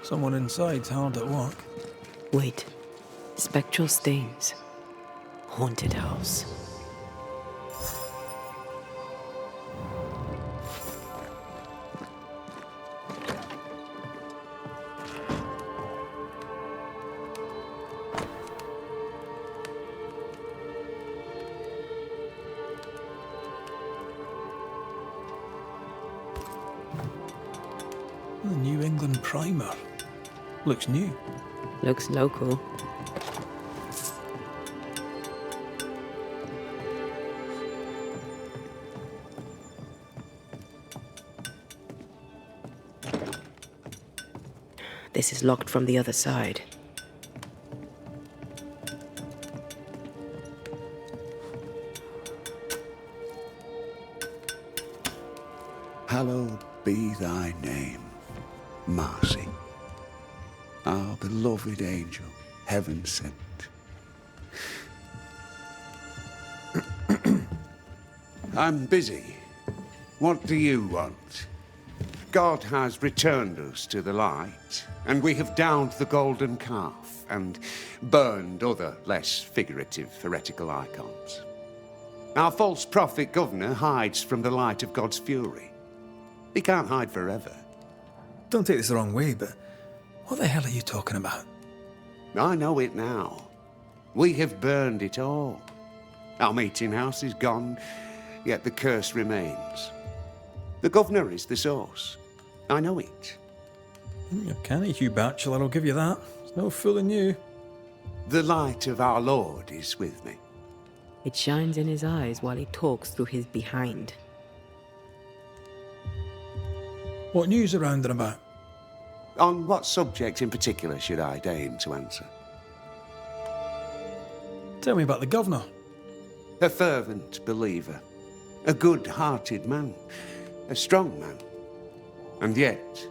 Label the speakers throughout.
Speaker 1: Someone inside's hard at work.
Speaker 2: Wait. Spectral stains. Haunted house.
Speaker 1: The New England Primer. Looks new.
Speaker 2: Looks local. This is locked from the other side.
Speaker 3: Hallowed be thy name, Marcy, our beloved angel, heaven sent. I'm busy. What do you want? God has returned us to the light, and we have downed the golden calf and burned other less figurative heretical icons. Our false prophet governor hides from the light of God's fury. He can't hide forever.
Speaker 1: Don't take this the wrong way, but what the hell are you talking about?
Speaker 3: I know it now. We have burned it all. Our meeting house is gone, yet the curse remains. The governor is the source. I know it.
Speaker 1: You're canny, Hugh Bachelor, I'll give you that. There's no fooling you.
Speaker 3: The light of our Lord is with me.
Speaker 2: It shines in his eyes while he talks through his behind.
Speaker 1: What news around and about?
Speaker 3: On what subject in particular should I deign to answer?
Speaker 1: Tell me about the governor.
Speaker 3: A fervent believer. A good-hearted man. A strong man. And yet,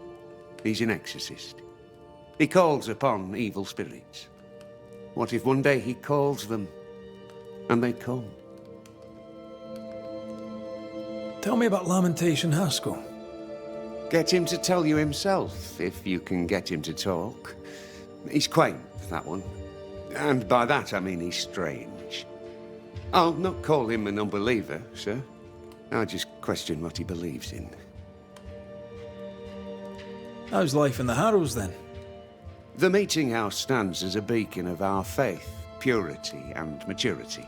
Speaker 3: he's an exorcist. He calls upon evil spirits. What if one day he calls them, and they come?
Speaker 1: Tell me about Lamentation Haskell.
Speaker 3: Get him to tell you himself, if you can get him to talk. He's quaint, that one. And by that I mean he's strange. I'll not call him an unbeliever, sir. I'll just question what he believes in.
Speaker 1: How's life in the Harrows, then?
Speaker 3: The meeting house stands as a beacon of our faith, purity, and maturity.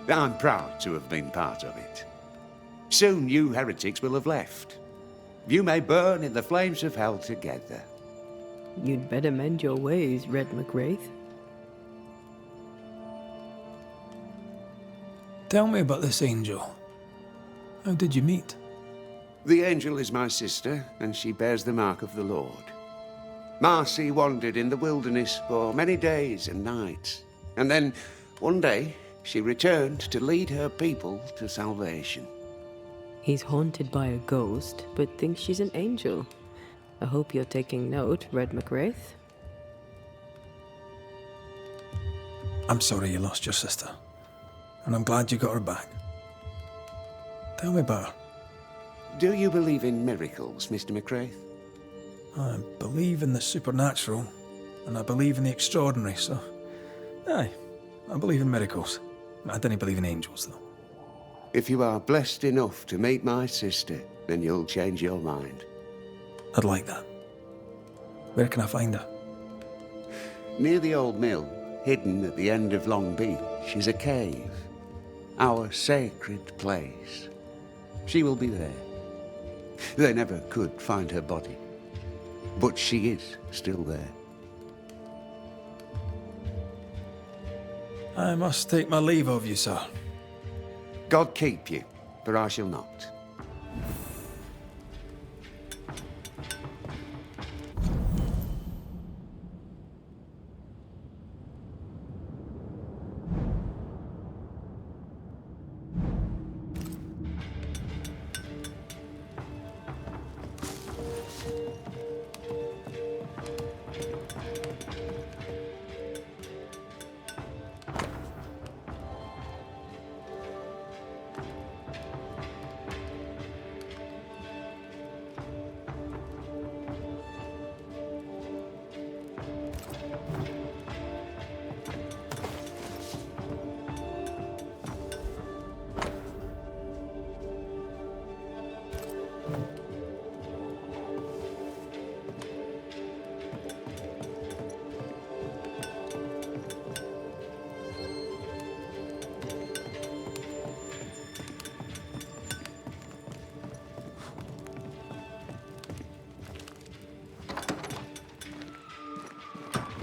Speaker 3: I'm proud to have been part of it. Soon you heretics will have left. You may burn in the flames of hell together.
Speaker 2: You'd better mend your ways, Red McRaith.
Speaker 1: Tell me about this angel. How did you meet?
Speaker 3: The angel is my sister, and she bears the mark of the Lord. Marcy wandered in the wilderness for many days and nights, and then, one day, she returned to lead her people to salvation.
Speaker 2: He's haunted by a ghost, but thinks she's an angel. I hope you're taking note, Red McRaith.
Speaker 1: I'm sorry you lost your sister, and I'm glad you got her back. Tell me about her.
Speaker 3: Do you believe in miracles, Mr. McRaith?
Speaker 1: I believe in the supernatural, and I believe in the extraordinary, so... Aye, I believe in miracles. I don't believe in angels, though.
Speaker 3: If you are blessed enough to meet my sister, then you'll change your mind.
Speaker 1: I'd like that. Where can I find her?
Speaker 3: Near the old mill, hidden at the end of Long Beach, is a cave. Our sacred place. She will be there. They never could find her body. But she is still there.
Speaker 1: I must take my leave of you, sir.
Speaker 3: God keep you, for I shall not.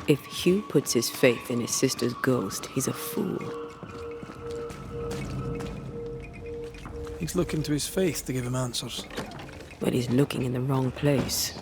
Speaker 2: If Hugh puts his faith in his sister's ghost, he's a fool.
Speaker 1: He's looking to his faith to give him answers.
Speaker 2: But he's looking in the wrong place.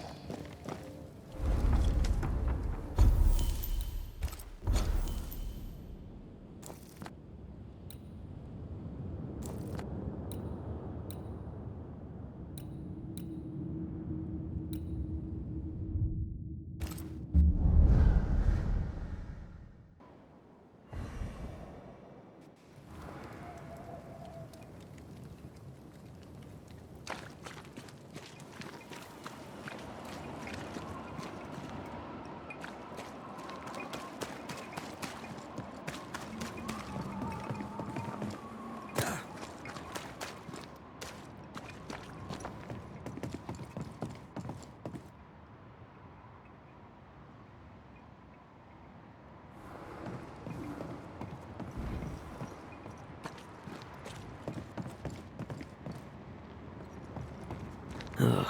Speaker 2: Ugh,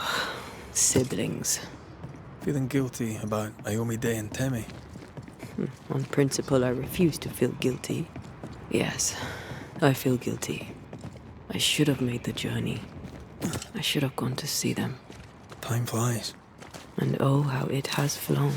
Speaker 2: siblings.
Speaker 1: Feeling guilty about Iomi Day and Temi.
Speaker 2: On principle, I refuse to feel guilty. Yes, I feel guilty. I should have made the journey. I should have gone to see them.
Speaker 1: Time flies.
Speaker 2: And oh, how it has flown.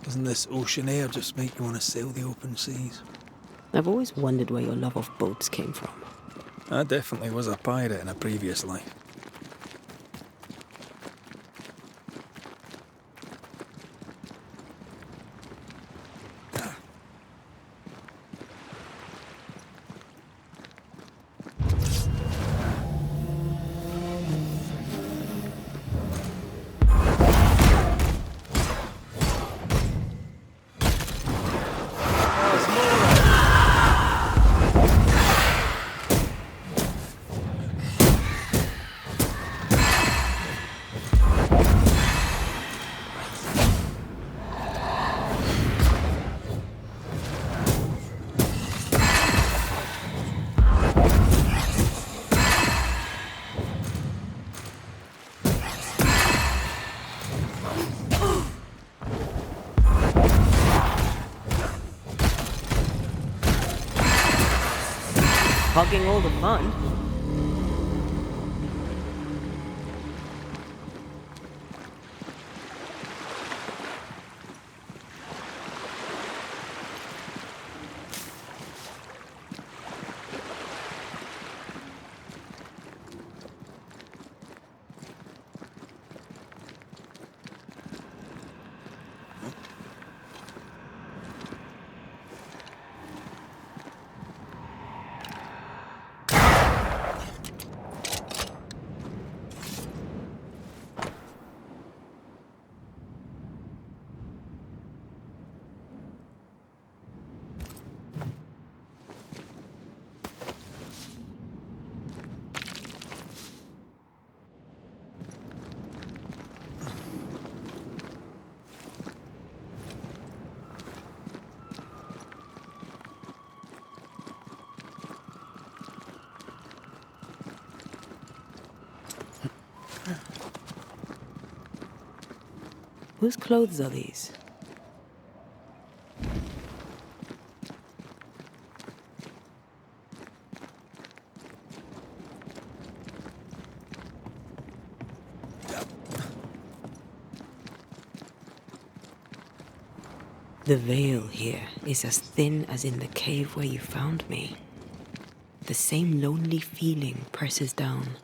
Speaker 1: Doesn't this ocean air just make you want to sail the open seas?
Speaker 2: I've always wondered where your love of boats came from.
Speaker 1: I definitely was a pirate in a previous life.
Speaker 2: Hogging all the fun. Whose clothes are these? The veil here is as thin as in the cave where you found me. The same lonely feeling presses down.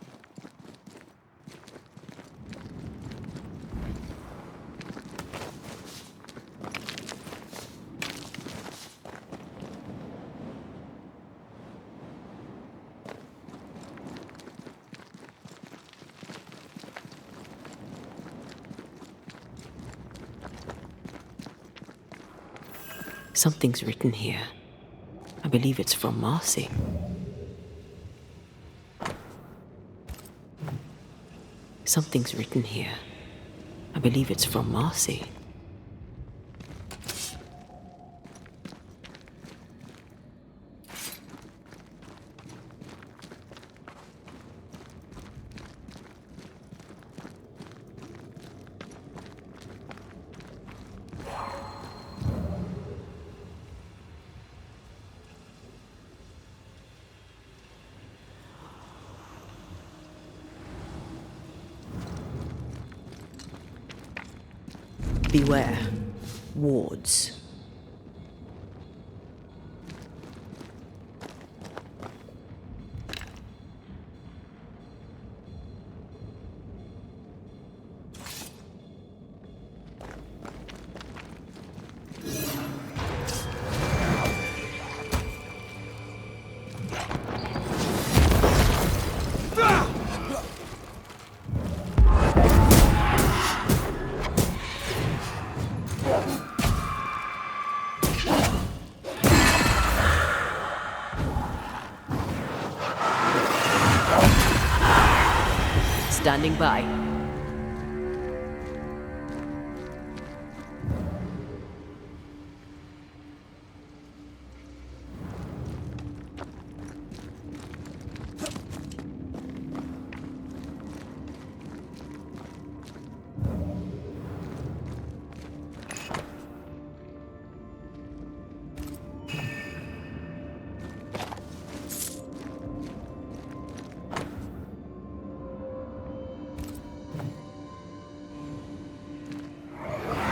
Speaker 2: Something's written here. I believe it's from Marcy. Something's written here. I believe it's from Marcy. Beware. Wards. Standing by.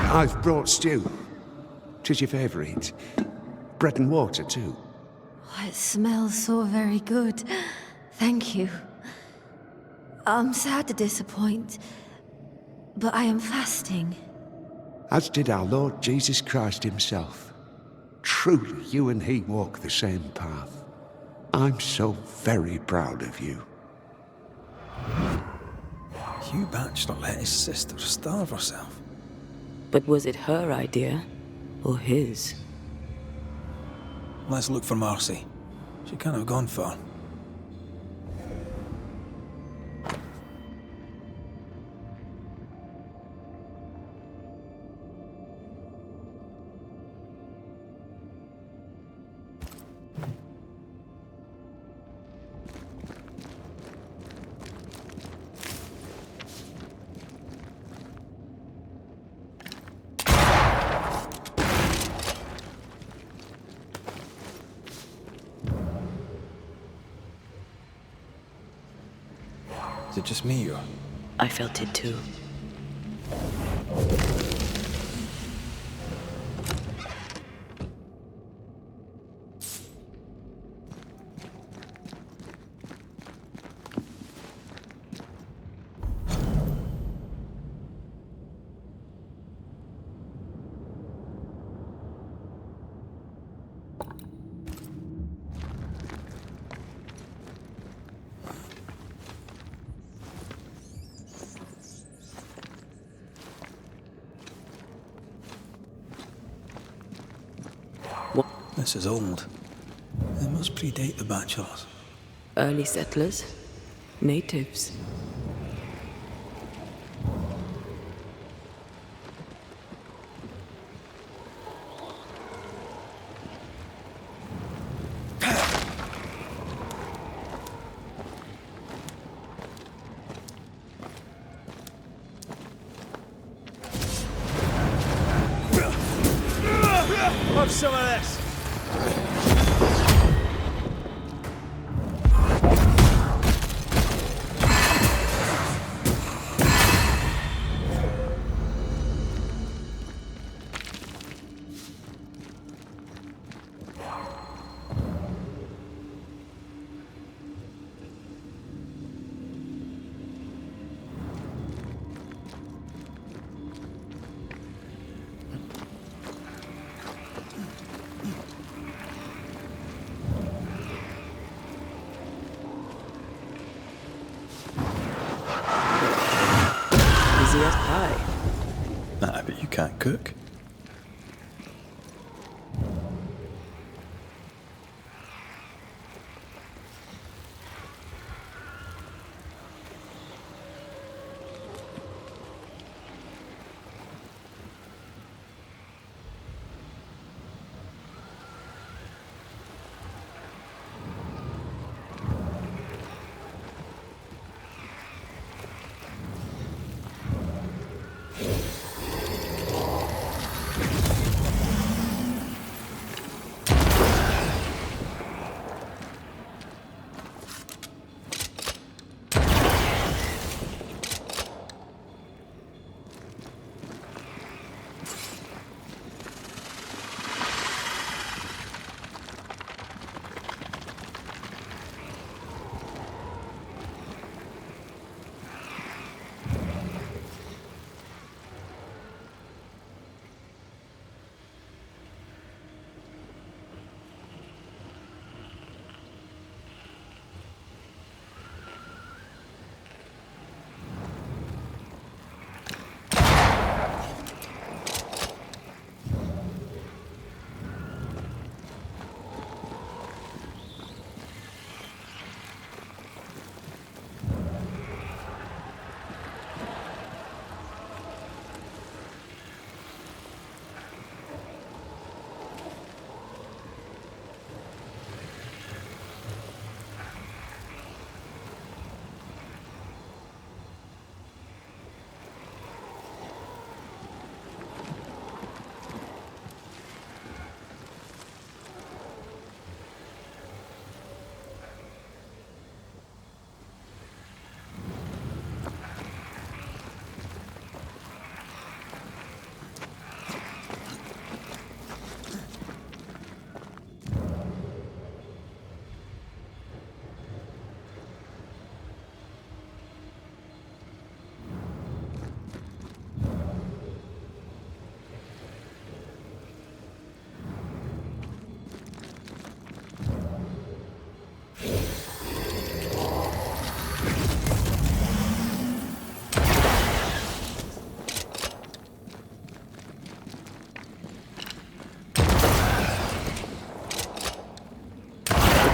Speaker 3: I've brought stew. 'Tis your favourite. Bread and water, too.
Speaker 4: It smells so very good. Thank you. I'm sad to disappoint, but I am fasting.
Speaker 3: As did our Lord Jesus Christ himself. Truly, you and he walk the same path. I'm so very proud of you.
Speaker 1: Hugh Batchelor let his sister starve herself.
Speaker 2: But was it her idea or his?
Speaker 1: Let's look for Marcy. She can't have gone far. Is it just me or?
Speaker 2: I felt it too.
Speaker 1: This is old. It must predate the Batchelors.
Speaker 2: Early settlers? Natives?
Speaker 1: Have some of this!
Speaker 2: Easy as pie.
Speaker 1: Nah, but you can't cook.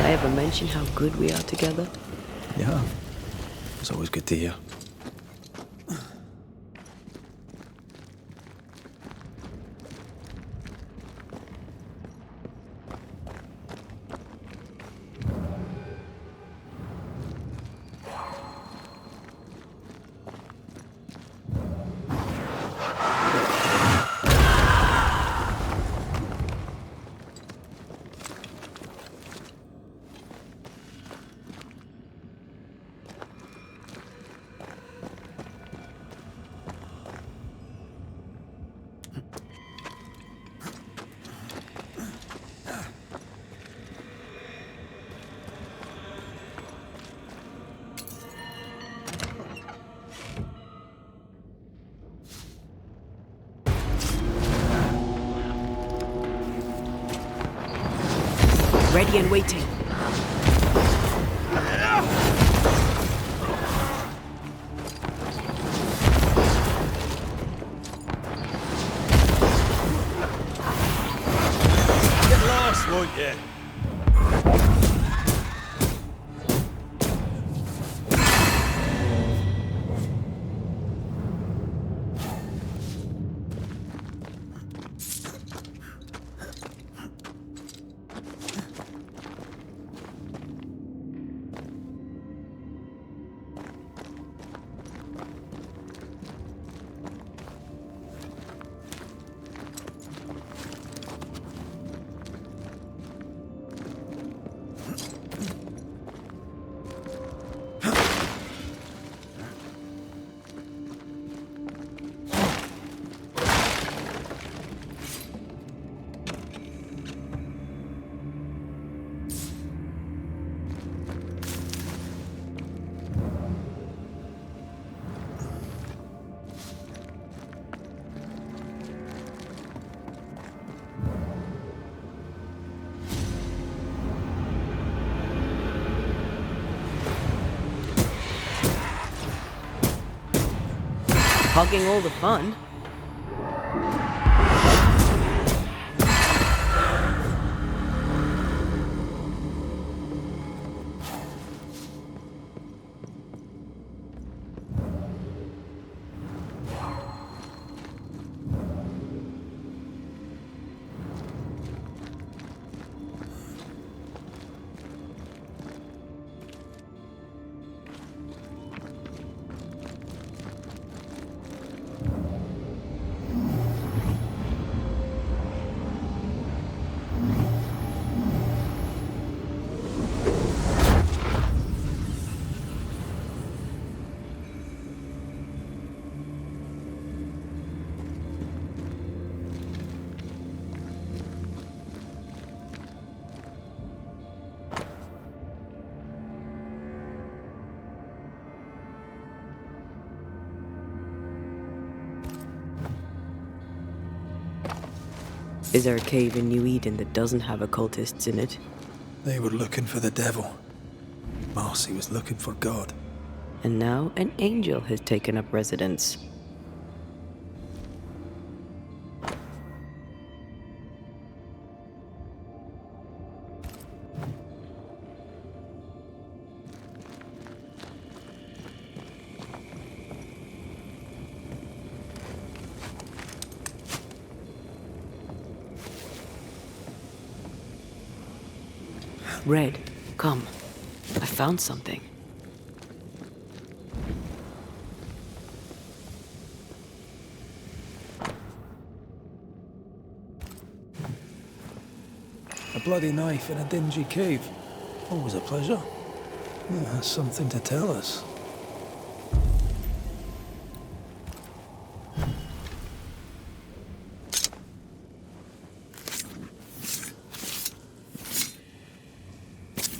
Speaker 2: I ever mention how good we are together?
Speaker 1: Yeah. It's always good to hear.
Speaker 2: Ready and waiting.
Speaker 5: Get lost, won't you?
Speaker 2: Hogging all the fun. Is there a cave in New Eden that doesn't have occultists in it?
Speaker 1: They were looking for the devil. Marcy was looking for God.
Speaker 2: And now an angel has taken up residence. Red, come. I found something.
Speaker 1: A bloody knife in a dingy cave. Always a pleasure. Yeah, that's something to tell us.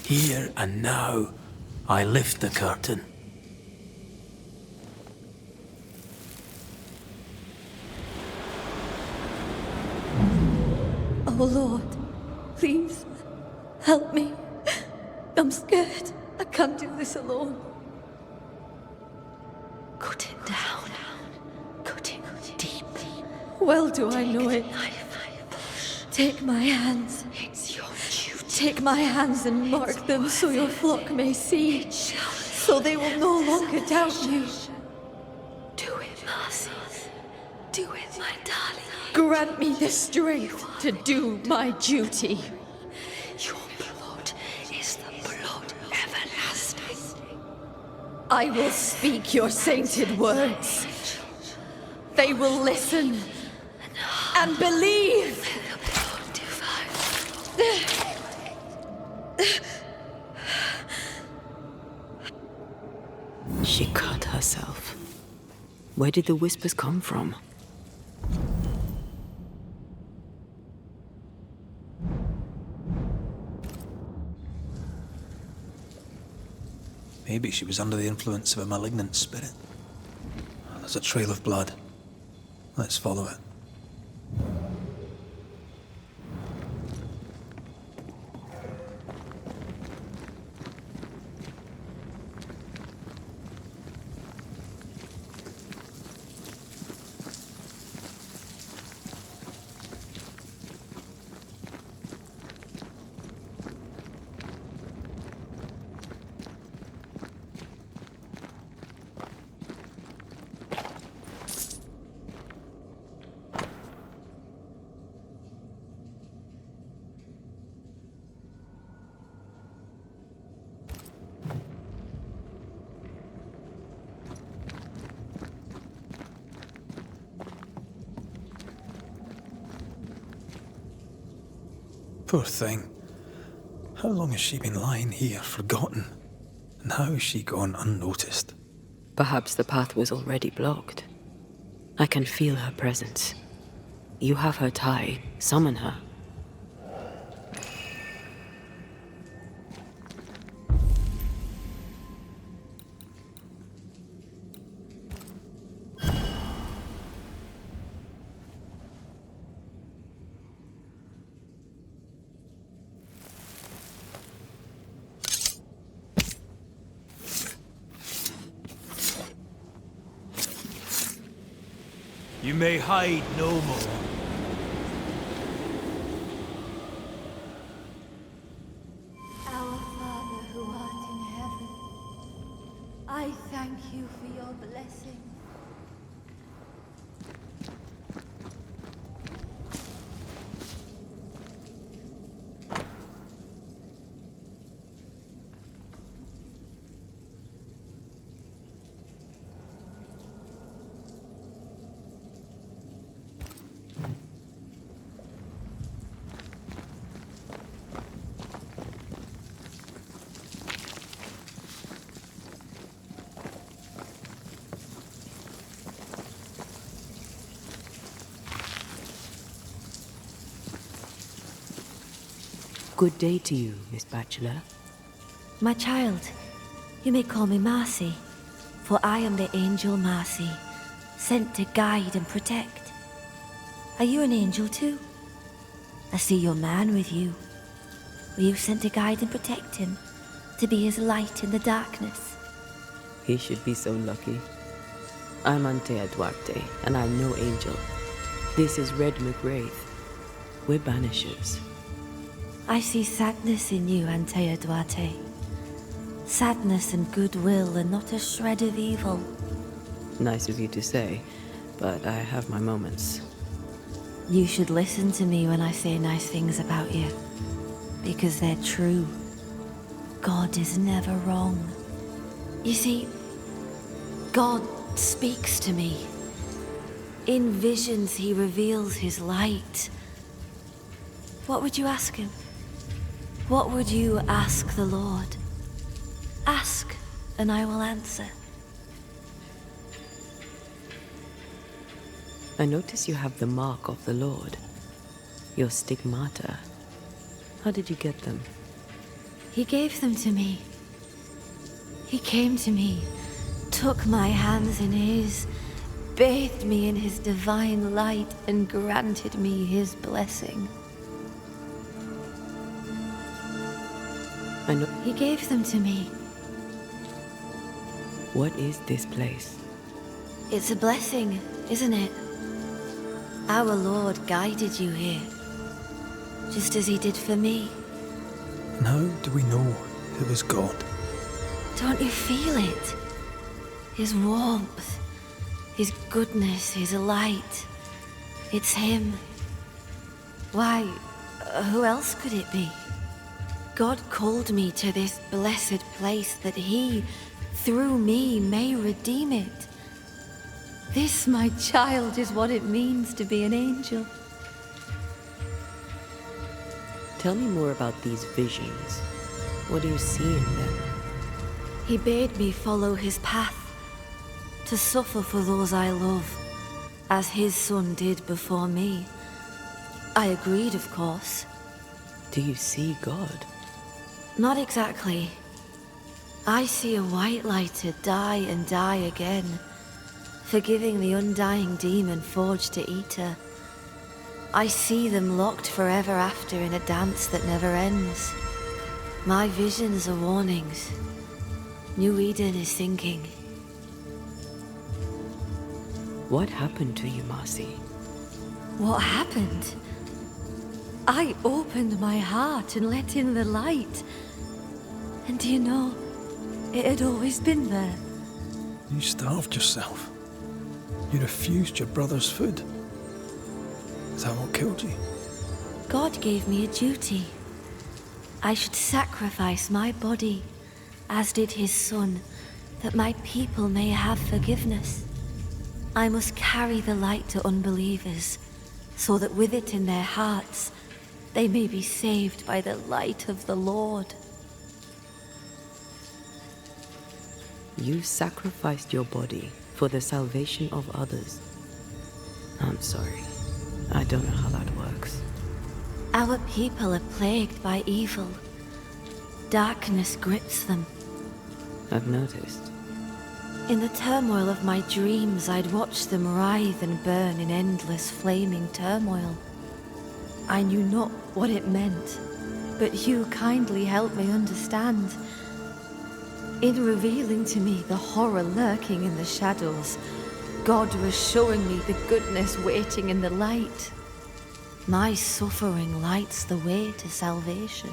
Speaker 6: Here and now, I lift the curtain.
Speaker 4: Oh Lord, please, help me. I'm scared. I can't do this alone. Cut it down. Cut it deep. Well do I know it. Take my hands. It's your duty. Take my hands and mark them so your flock may see, so they will no longer doubt you. Do it, Marcy. Do it, my darling. Grant me the strength to do my duty. Your blood is the blood everlasting. I will speak your sainted words. They will listen and believe.
Speaker 2: She cut herself. Where did the whispers come from?
Speaker 1: Maybe she was under the influence of a malignant spirit. There's a trail of blood. Let's follow it. Poor thing. How long has she been lying here, forgotten? And how has she gone unnoticed?
Speaker 2: Perhaps the path was already blocked. I can feel her presence. You have her tie. Summon her.
Speaker 5: You may hide no more.
Speaker 4: Our Father who art in heaven, I thank you for your blessing.
Speaker 2: Good day to you, Miss Bachelor.
Speaker 4: My child, you may call me Marcy, for I am the angel Marcy, sent to guide and protect. Are you an angel too? I see your man with you. Were you sent to guide and protect him, to be his light in the darkness?
Speaker 2: He should be so lucky. I'm Antea Duarte, and I'm no angel. This is Red Raith. We're Banishers.
Speaker 4: I see sadness in you, Antea Duarte. Sadness and goodwill and not a shred of evil.
Speaker 2: Nice of you to say, but I have my moments.
Speaker 4: You should listen to me when I say nice things about you, because they're true. God is never wrong. You see, God speaks to me. In visions, he reveals his light. What would you ask him? What would you ask the Lord? Ask, and I will answer.
Speaker 2: I notice you have the mark of the Lord. Your stigmata. How did you get them?
Speaker 4: He gave them to me. He came to me, took my hands in his, bathed me in his divine light, and granted me his blessing.
Speaker 2: I know.
Speaker 4: He gave them to me.
Speaker 2: What is this place?
Speaker 4: It's a blessing, isn't it? Our Lord guided you here, just as he did for me.
Speaker 1: And how do we know who is God?
Speaker 4: Don't you feel it? His warmth, his goodness, his light. It's him. Why, who else could it be? God called me to this blessed place that he, through me, may redeem it. This, my child, is what it means to be an angel.
Speaker 2: Tell me more about these visions. What do you see in them?
Speaker 4: He bade me follow his path, to suffer for those I love, as his son did before me. I agreed, of course.
Speaker 2: Do you see God?
Speaker 4: Not exactly. I see a white lighter die and die again, forgiving the undying demon forged to eat her. I see them locked forever after in a dance that never ends. My visions are warnings. New Eden is sinking.
Speaker 2: What happened to you, Marcy?
Speaker 4: What happened? I opened my heart and let in the light. And do you know, it had always been there.
Speaker 1: You starved yourself. You refused your brother's food. Is that what killed you?
Speaker 4: God gave me a duty. I should sacrifice my body, as did his son, that my people may have forgiveness. I must carry the light to unbelievers, so that with it in their hearts, they may be saved by the light of the Lord.
Speaker 2: You sacrificed your body for the salvation of others. I'm sorry. I don't know how that works.
Speaker 4: Our people are plagued by evil. Darkness grips them.
Speaker 2: I've noticed.
Speaker 4: In the turmoil of my dreams, I'd watch them writhe and burn in endless flaming turmoil. I knew not what it meant, but you kindly helped me understand. In revealing to me the horror lurking in the shadows, God was showing me the goodness waiting in the light. My suffering lights the way to salvation.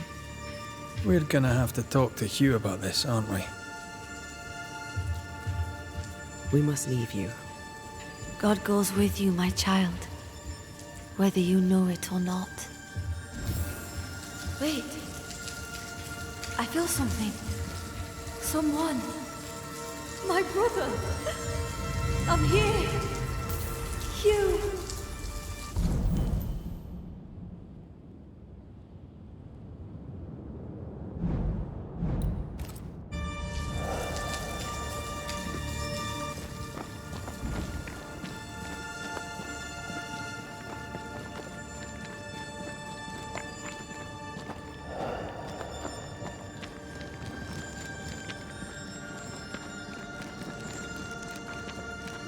Speaker 1: We're gonna have to talk to Hugh about this, aren't we?
Speaker 2: We must leave you.
Speaker 4: God goes with you, my child, whether you know it or not. Wait. I feel something. Someone. My brother. I'm here. Hugh.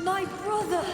Speaker 4: My brother!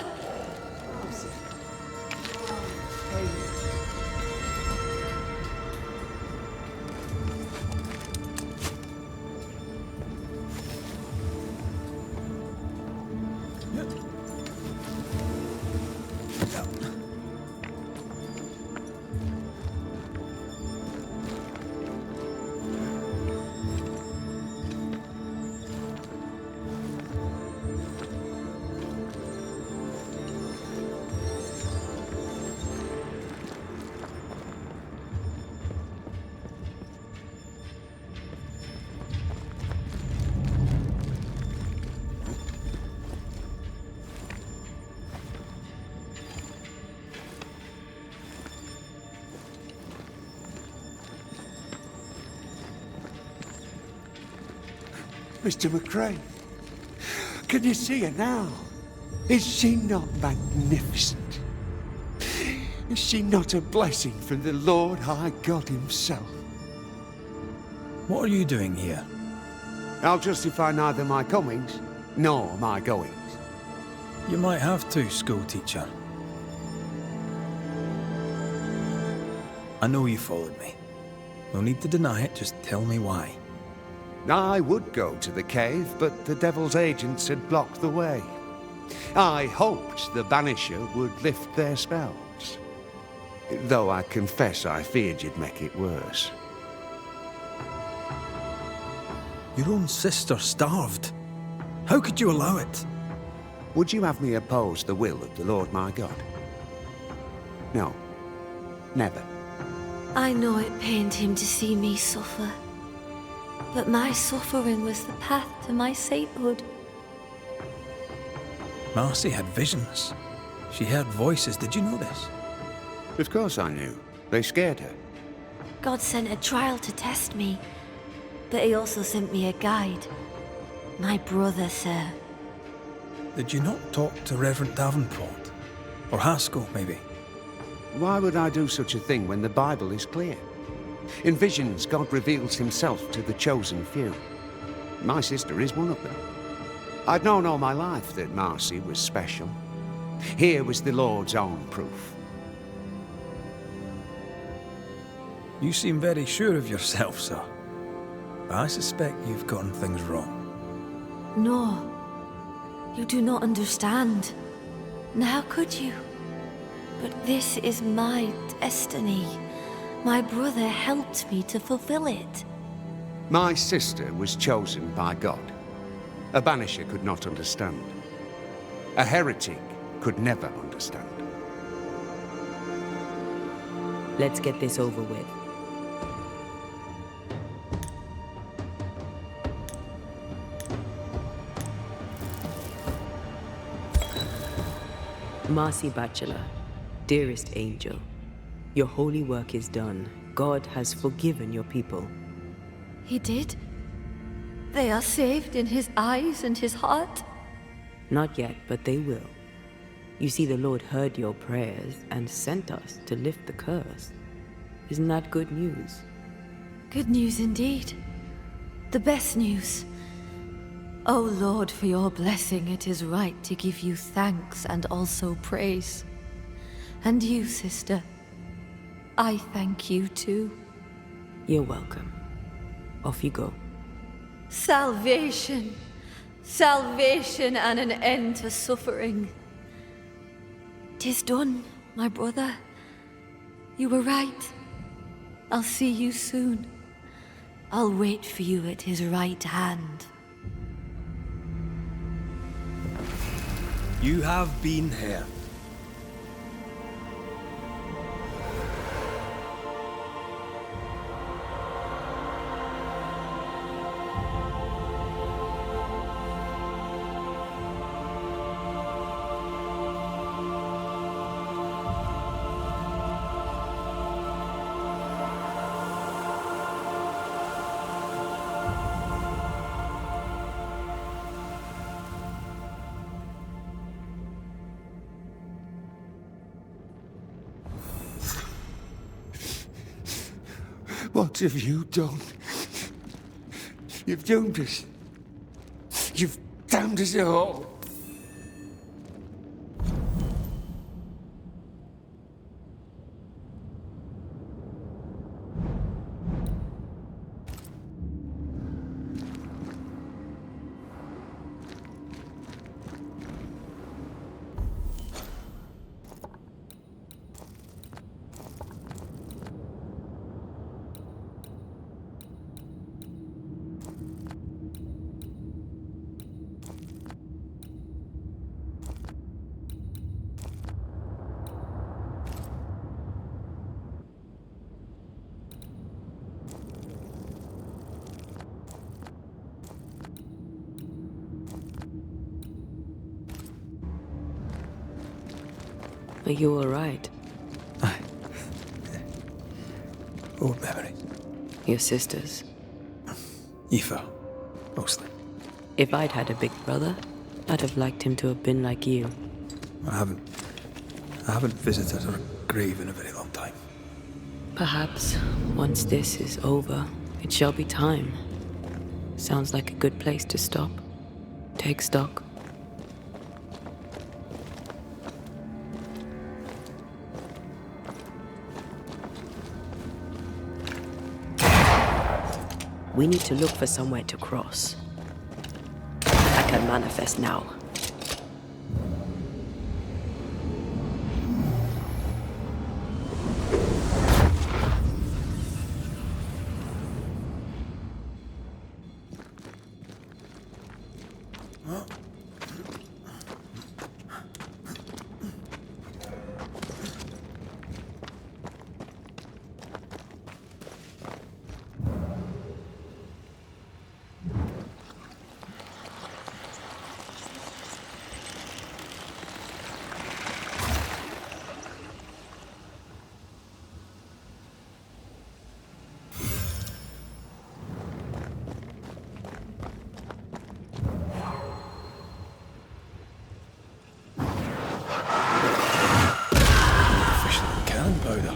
Speaker 3: Mr. McCrae, can you see her now? Is she not magnificent? Is she not a blessing from the Lord High God himself?
Speaker 1: What are you doing here?
Speaker 3: I'll justify neither my comings nor my goings.
Speaker 1: You might have to, schoolteacher. I know you followed me. No need to deny it, just tell me why.
Speaker 3: I would go to the cave, but the devil's agents had blocked the way. I hoped the Banisher would lift their spells. Though I confess I feared you'd make it worse.
Speaker 1: Your own sister starved. How could you allow it?
Speaker 3: Would you have me oppose the will of the Lord my God? No. Never.
Speaker 4: I know it pained him to see me suffer, but my suffering was the path to my sainthood.
Speaker 1: Marcy had visions. She heard voices. Did you know this?
Speaker 3: Of course I knew. They scared her.
Speaker 4: God sent a trial to test me, but he also sent me a guide. My brother, sir.
Speaker 1: Did you not talk to Reverend Davenport? Or Haskell, maybe?
Speaker 3: Why would I do such a thing when the Bible is clear? In visions, God reveals himself to the chosen few. My sister is one of them. I'd known all my life that Marcy was special. Here was the Lord's own proof.
Speaker 1: You seem very sure of yourself, sir. I suspect you've gotten things wrong.
Speaker 4: No, you do not understand. And how could you? But this is my destiny. My brother helped me to fulfill it.
Speaker 3: My sister was chosen by God. A banisher could not understand. A heretic could never understand.
Speaker 2: Let's get this over with. Marcy Bachelor, dearest angel, your holy work is done. God has forgiven your people.
Speaker 4: He did? They are saved in his eyes and his heart?
Speaker 2: Not yet, but they will. You see, the Lord heard your prayers and sent us to lift the curse. Isn't that good news?
Speaker 4: Good news indeed. The best news. O Lord, for your blessing, it is right to give you thanks and also praise. And you, sister, I thank you too.
Speaker 2: You're welcome. Off you go.
Speaker 4: Salvation! Salvation and an end to suffering. 'Tis done, my brother. You were right. I'll see you soon. I'll wait for you at his right hand.
Speaker 1: You have been here.
Speaker 3: What have you done? You've doomed us. You've damned us all.
Speaker 2: Are you alright?
Speaker 1: Aye. Old memories.
Speaker 2: Your sisters.
Speaker 1: Aoife, mostly.
Speaker 2: If I'd had a big brother, I'd have liked him to have been like you.
Speaker 1: I haven't visited her grave in a very long time.
Speaker 2: Perhaps, once this is over, it shall be time. Sounds like a good place to stop. Take stock. We need to look for somewhere to cross. I can manifest now.
Speaker 1: Official cannon powder.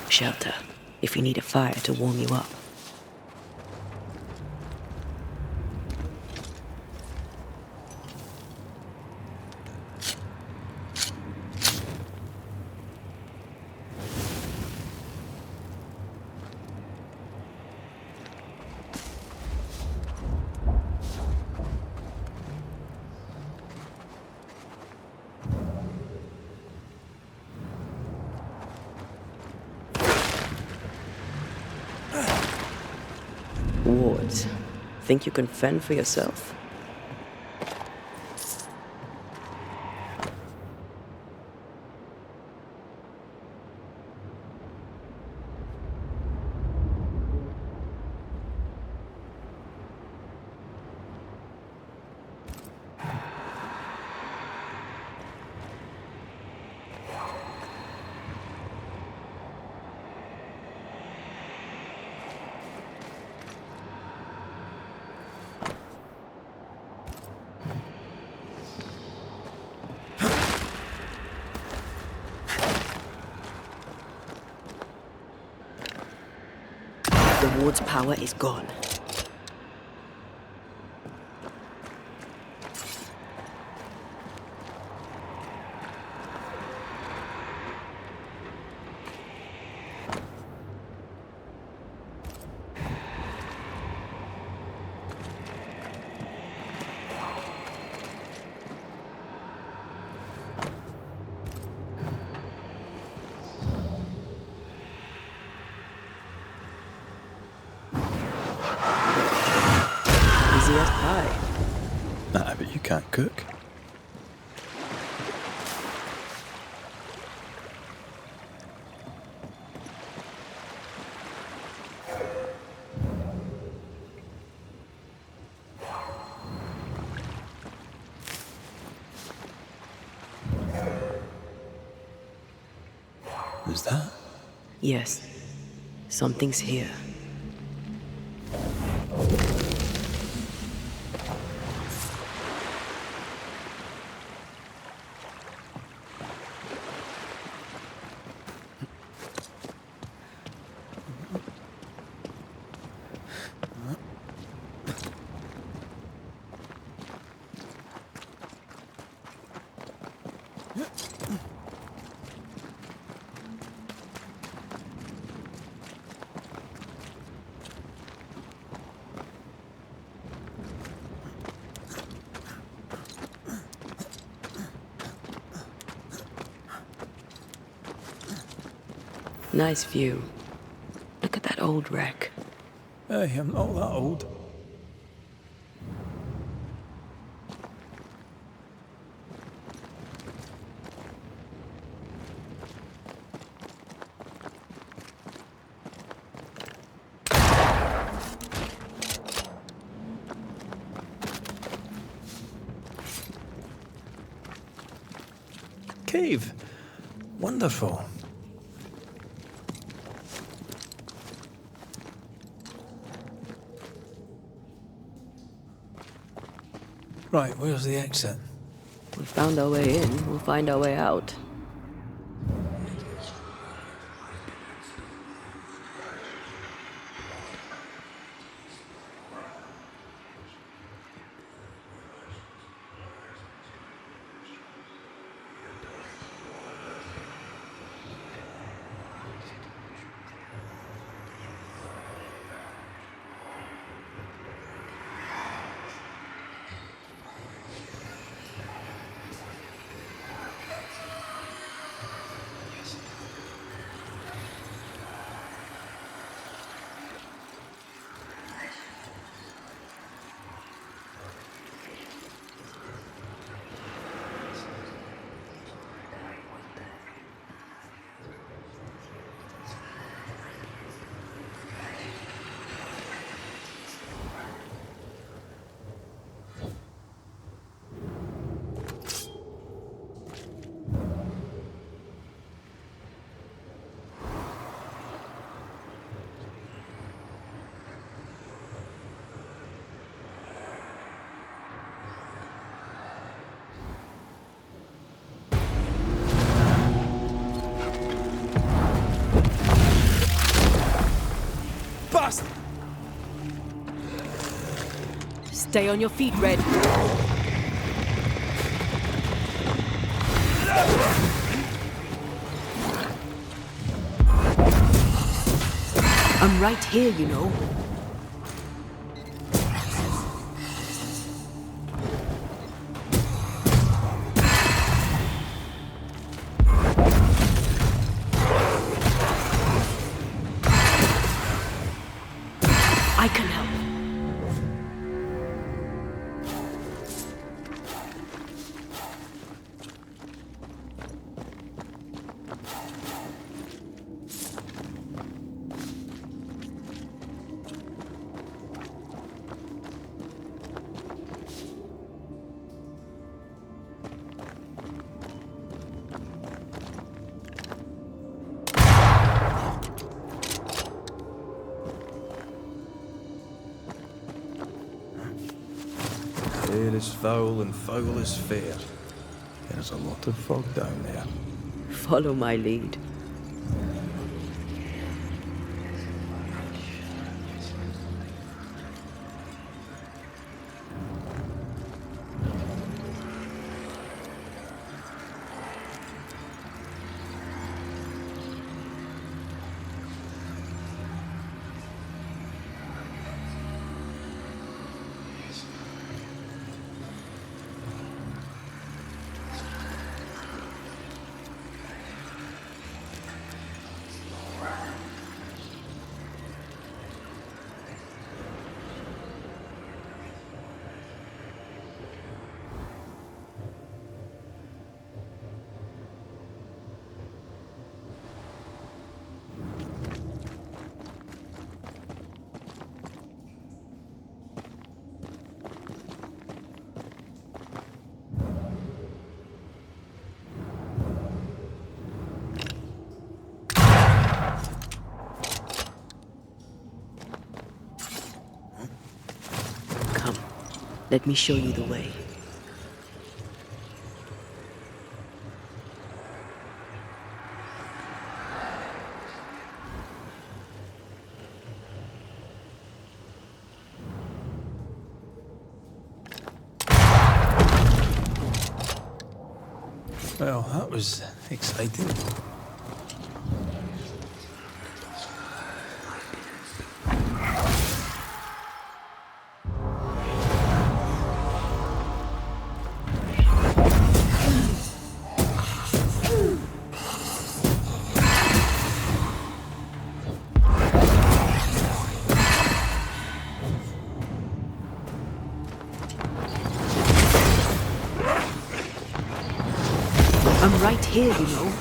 Speaker 2: Shelter, if you need a fire to warm you up. Wards, think you can fend for yourself? The ward's power is gone. Easy as pie.
Speaker 1: Nah, but you can't cook. Is that?
Speaker 2: Yes, something's here. Nice view. Look at that old wreck.
Speaker 1: Hey, I'm not that old. Cave. Wonderful. Right, where's the exit?
Speaker 2: We found our way in, we'll find our way out.
Speaker 1: Bastard!
Speaker 2: Stay on your feet, Red. I'm right here, you know. I can help.
Speaker 1: Fair is foul and foul is fair. There's a lot of fog down there.
Speaker 2: Follow my lead. Let me show you the way.
Speaker 1: Well, that was exciting.
Speaker 2: right here, you know.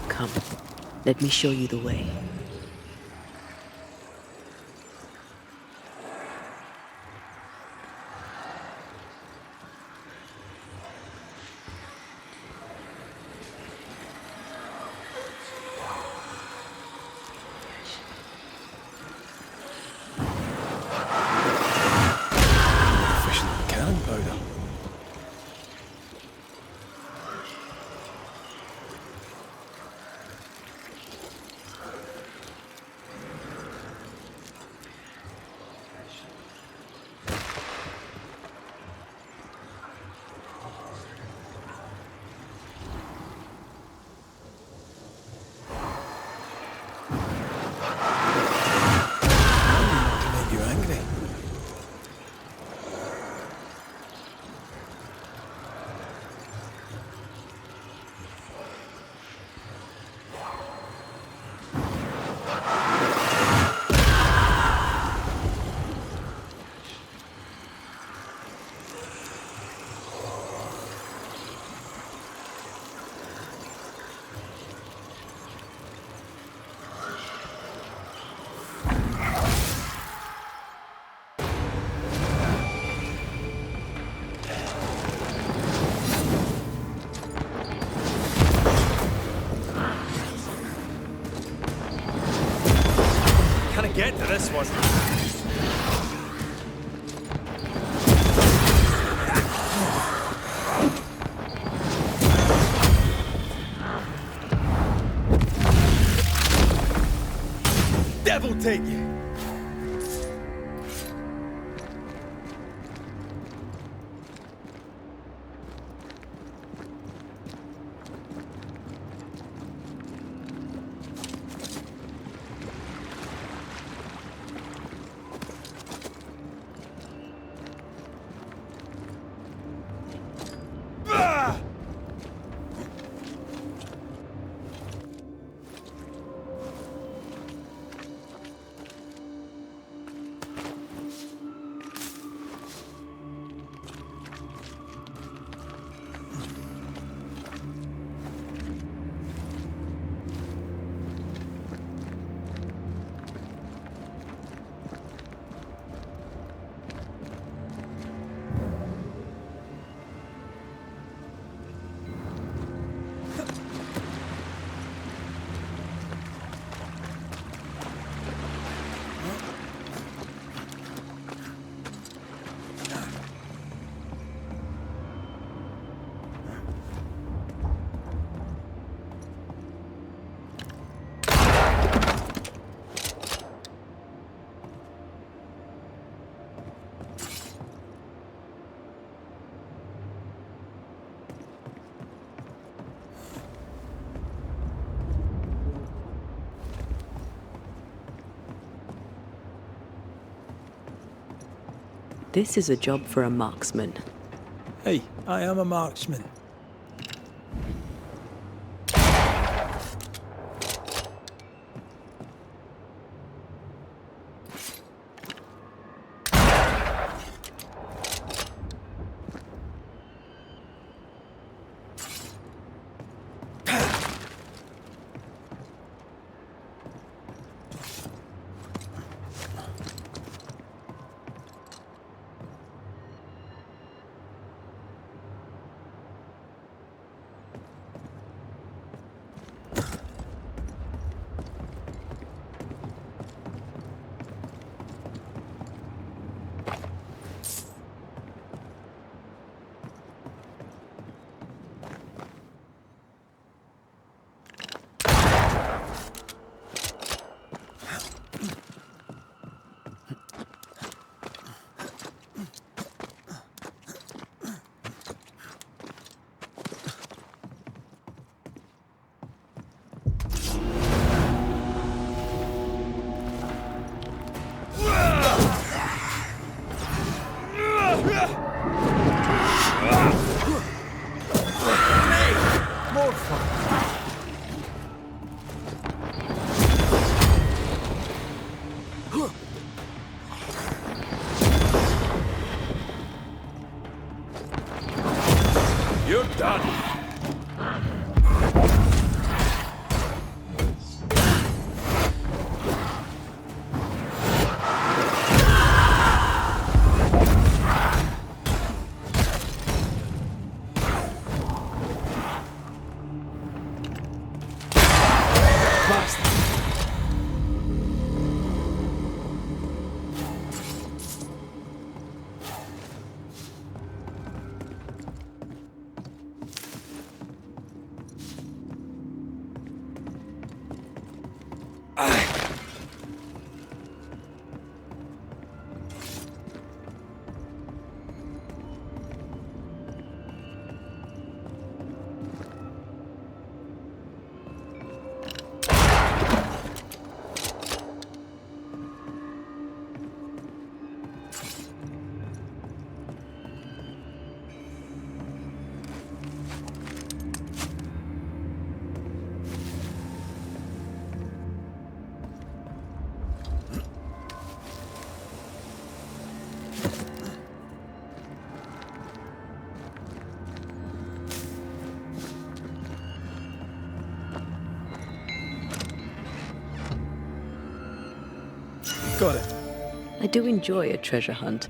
Speaker 2: Come, let me show you the way.
Speaker 1: Efficient cannon powder. To make you angry.
Speaker 5: Can I get to this one? Devil take you!
Speaker 2: This is a job for a marksman.
Speaker 1: Hey, I am a marksman.
Speaker 5: You're done.
Speaker 1: Got it.
Speaker 2: I do enjoy a treasure hunt.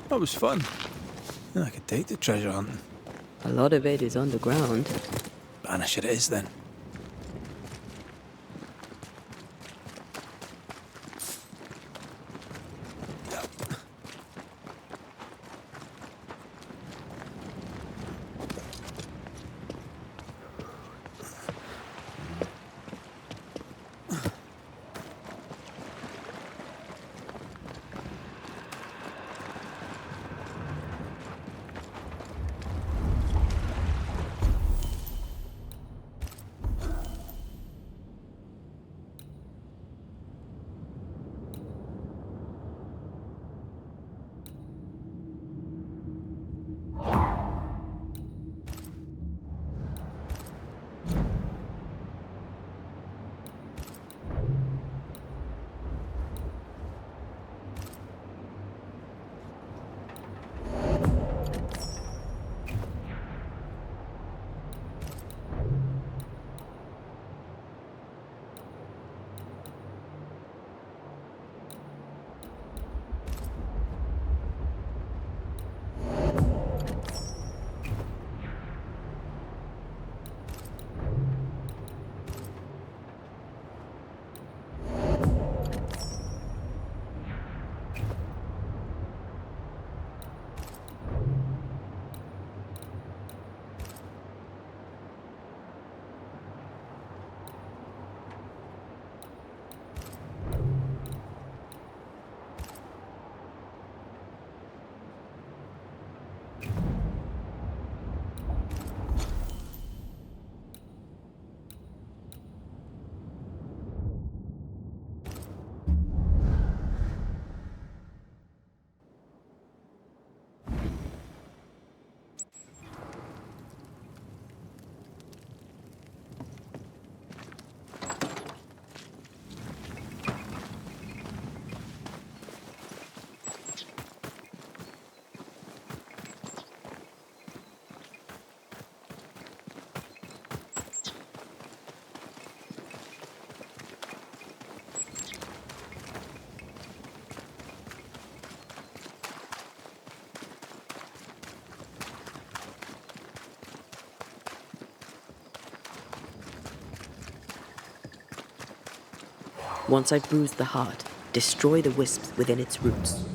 Speaker 1: That was fun. I could take the treasure hunting.
Speaker 2: A lot of it is underground.
Speaker 1: Banisher it is then.
Speaker 2: Once I bruise the heart, destroy the wisps within its roots.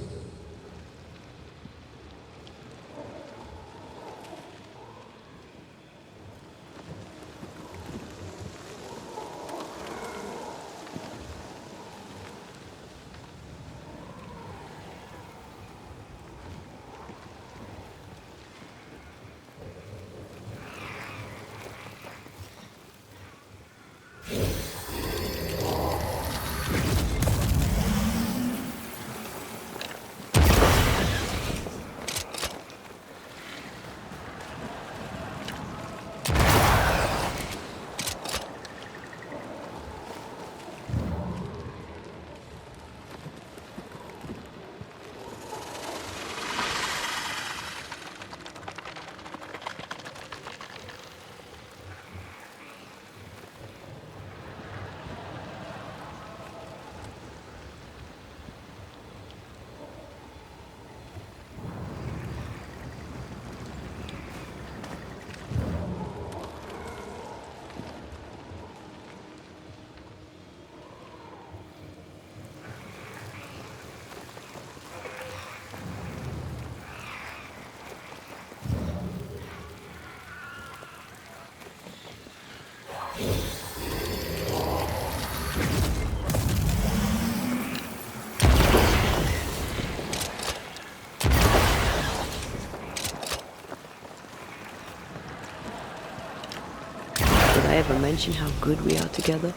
Speaker 2: Did I ever mention how good we are together?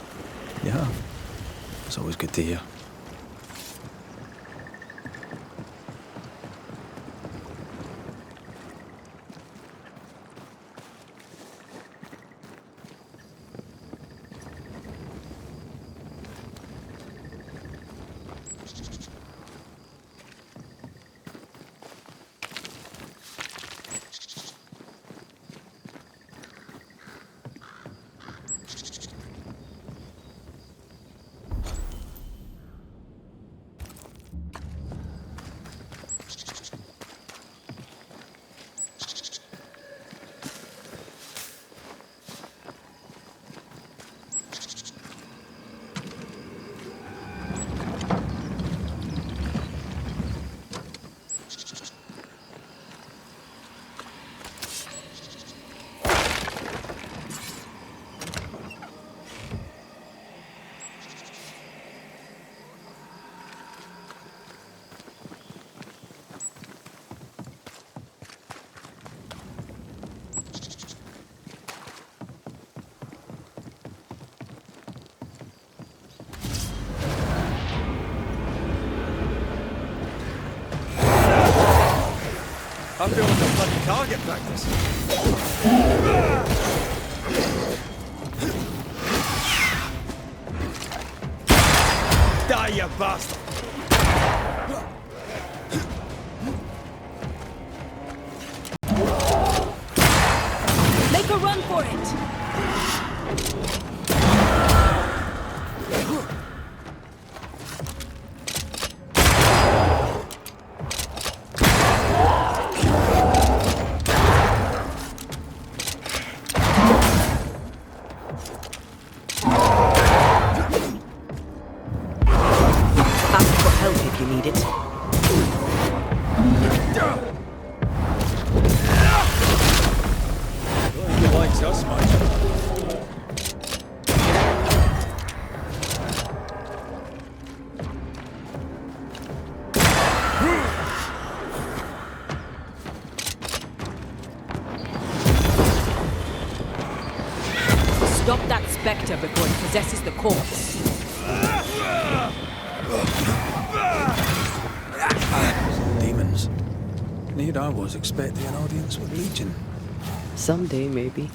Speaker 1: Yeah. It's always good to hear.
Speaker 5: I feel like a bloody target practice. Die, you bastard!
Speaker 2: Make a run for it! If you need it.
Speaker 5: He likes us much.
Speaker 2: Stop that spectre before it possesses the corpse.
Speaker 1: Demons. And here I was expecting an audience with Legion.
Speaker 2: Someday, maybe.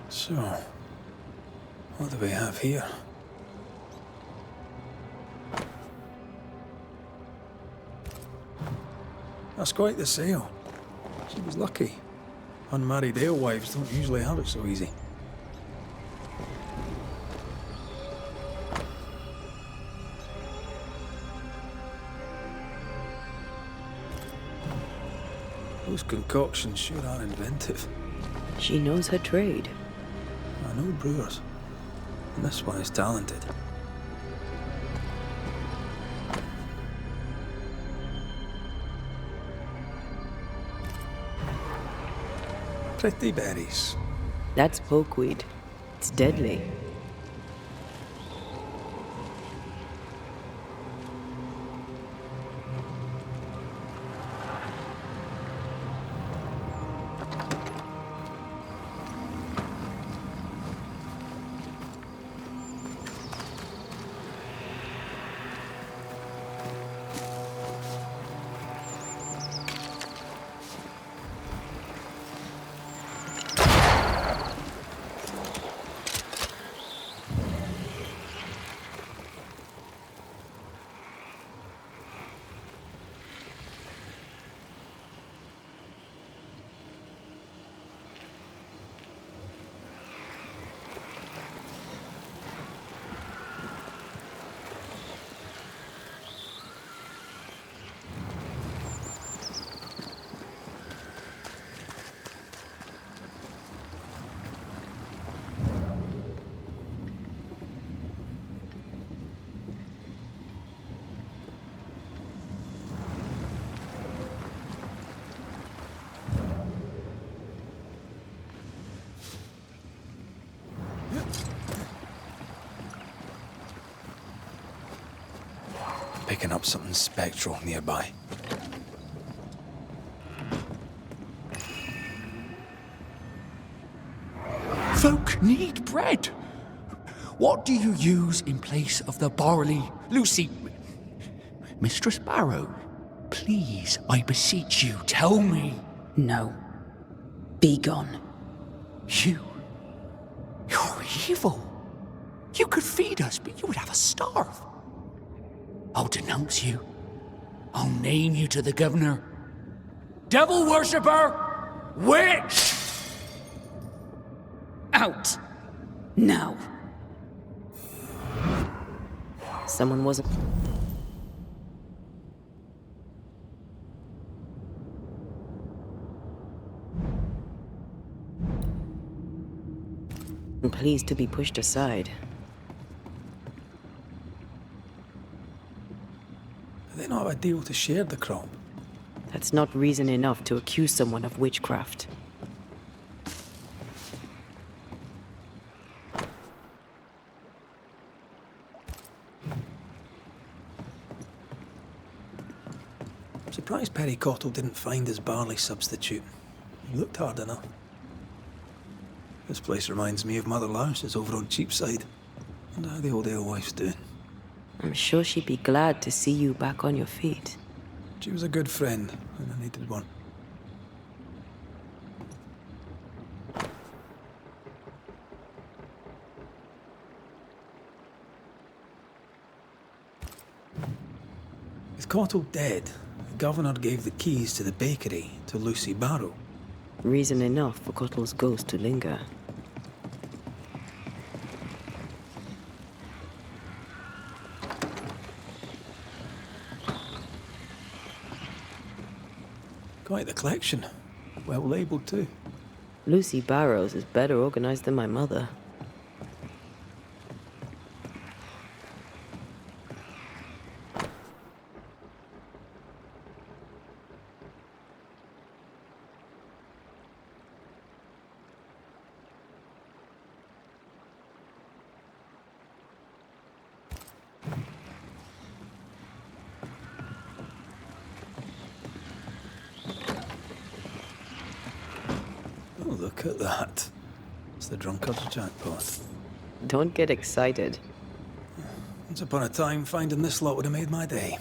Speaker 1: So, what do we have here? That's quite the sale. She was lucky. Unmarried alewives don't usually have it so easy. Those concoctions sure are inventive.
Speaker 2: She knows her trade.
Speaker 1: I know brewers, and this one is talented. Pretty berries.
Speaker 2: That's pokeweed. It's deadly.
Speaker 1: Picking up something spectral nearby.
Speaker 7: Folk need bread. What do you use in place of the barley? Lucy, Mistress Barrow, please, I beseech you, tell me.
Speaker 2: No. Be gone.
Speaker 7: You're evil. You could feed us, but you would have us starve. I'll denounce you. I'll name you to the governor. Devil worshipper! Witch!
Speaker 2: Out! Now! Someone wasn't... I'm pleased to be pushed aside.
Speaker 1: They not have a deal to share the crop.
Speaker 2: That's not reason enough to accuse someone of witchcraft.
Speaker 1: I'm surprised Perry Cottle didn't find his barley substitute. He looked hard enough. This place reminds me of Mother Louse's over on Cheapside. And how the old alewives doing.
Speaker 2: I'm sure she'd be glad to see you back on your feet.
Speaker 1: She was a good friend when I needed one. With Cottle dead, the governor gave the keys to the bakery to Lucy Barrow.
Speaker 2: Reason enough for Cottle's ghost to linger.
Speaker 1: Quite the collection. Well labelled too.
Speaker 2: Lucy Barrows is better organized than my mother.
Speaker 1: Oh, look at that. It's the drunkard's jackpot.
Speaker 2: Don't get excited.
Speaker 1: Once upon a time, finding this lot would have made my day.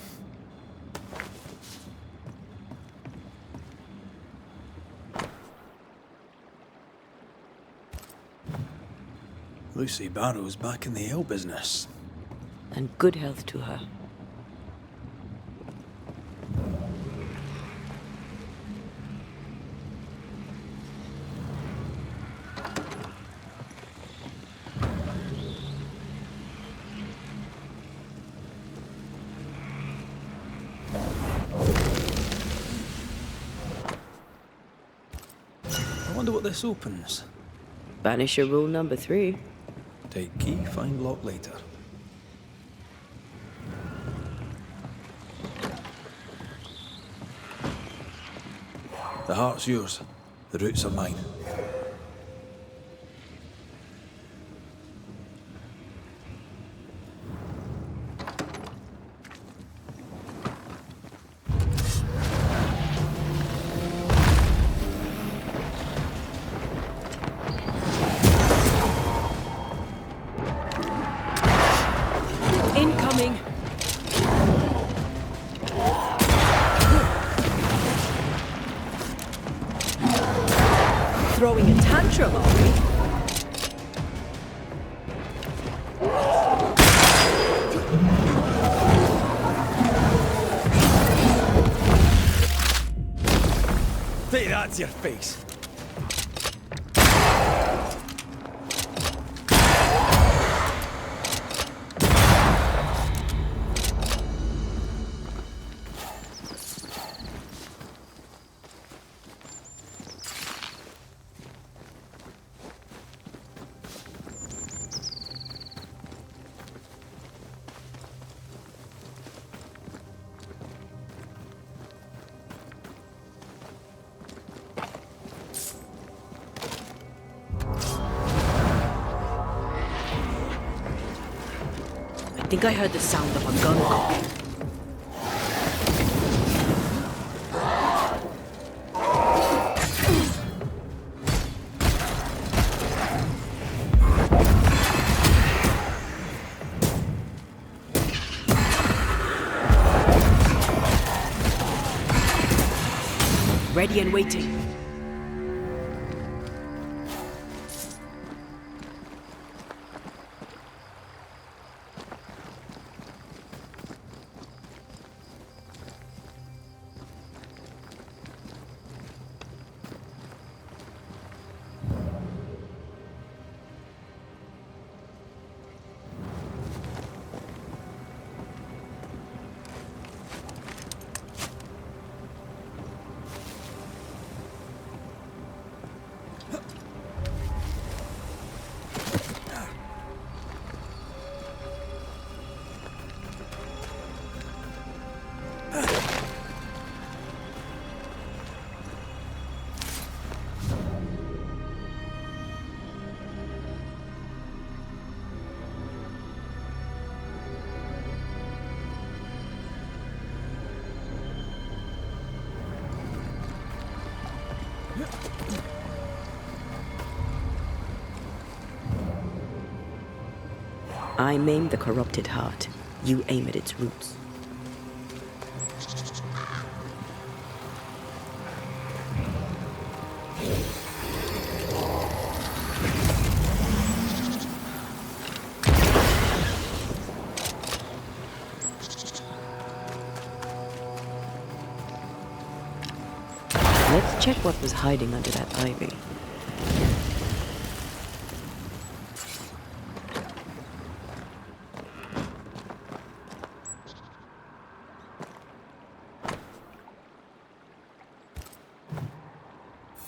Speaker 1: Lucy Barrow's back in the ale business.
Speaker 2: And good health to her.
Speaker 1: Wonder what this opens.
Speaker 2: Banisher rule number 3.
Speaker 1: Take key, find lock later. The heart's yours. The roots are mine.
Speaker 2: Incoming! Throwing a tantrum, are we?
Speaker 5: Take that to your face.
Speaker 2: I think I heard the sound of a gun cocking. Ready and waiting. I maim the corrupted heart. You aim at its roots. Let's check what was hiding under that ivy.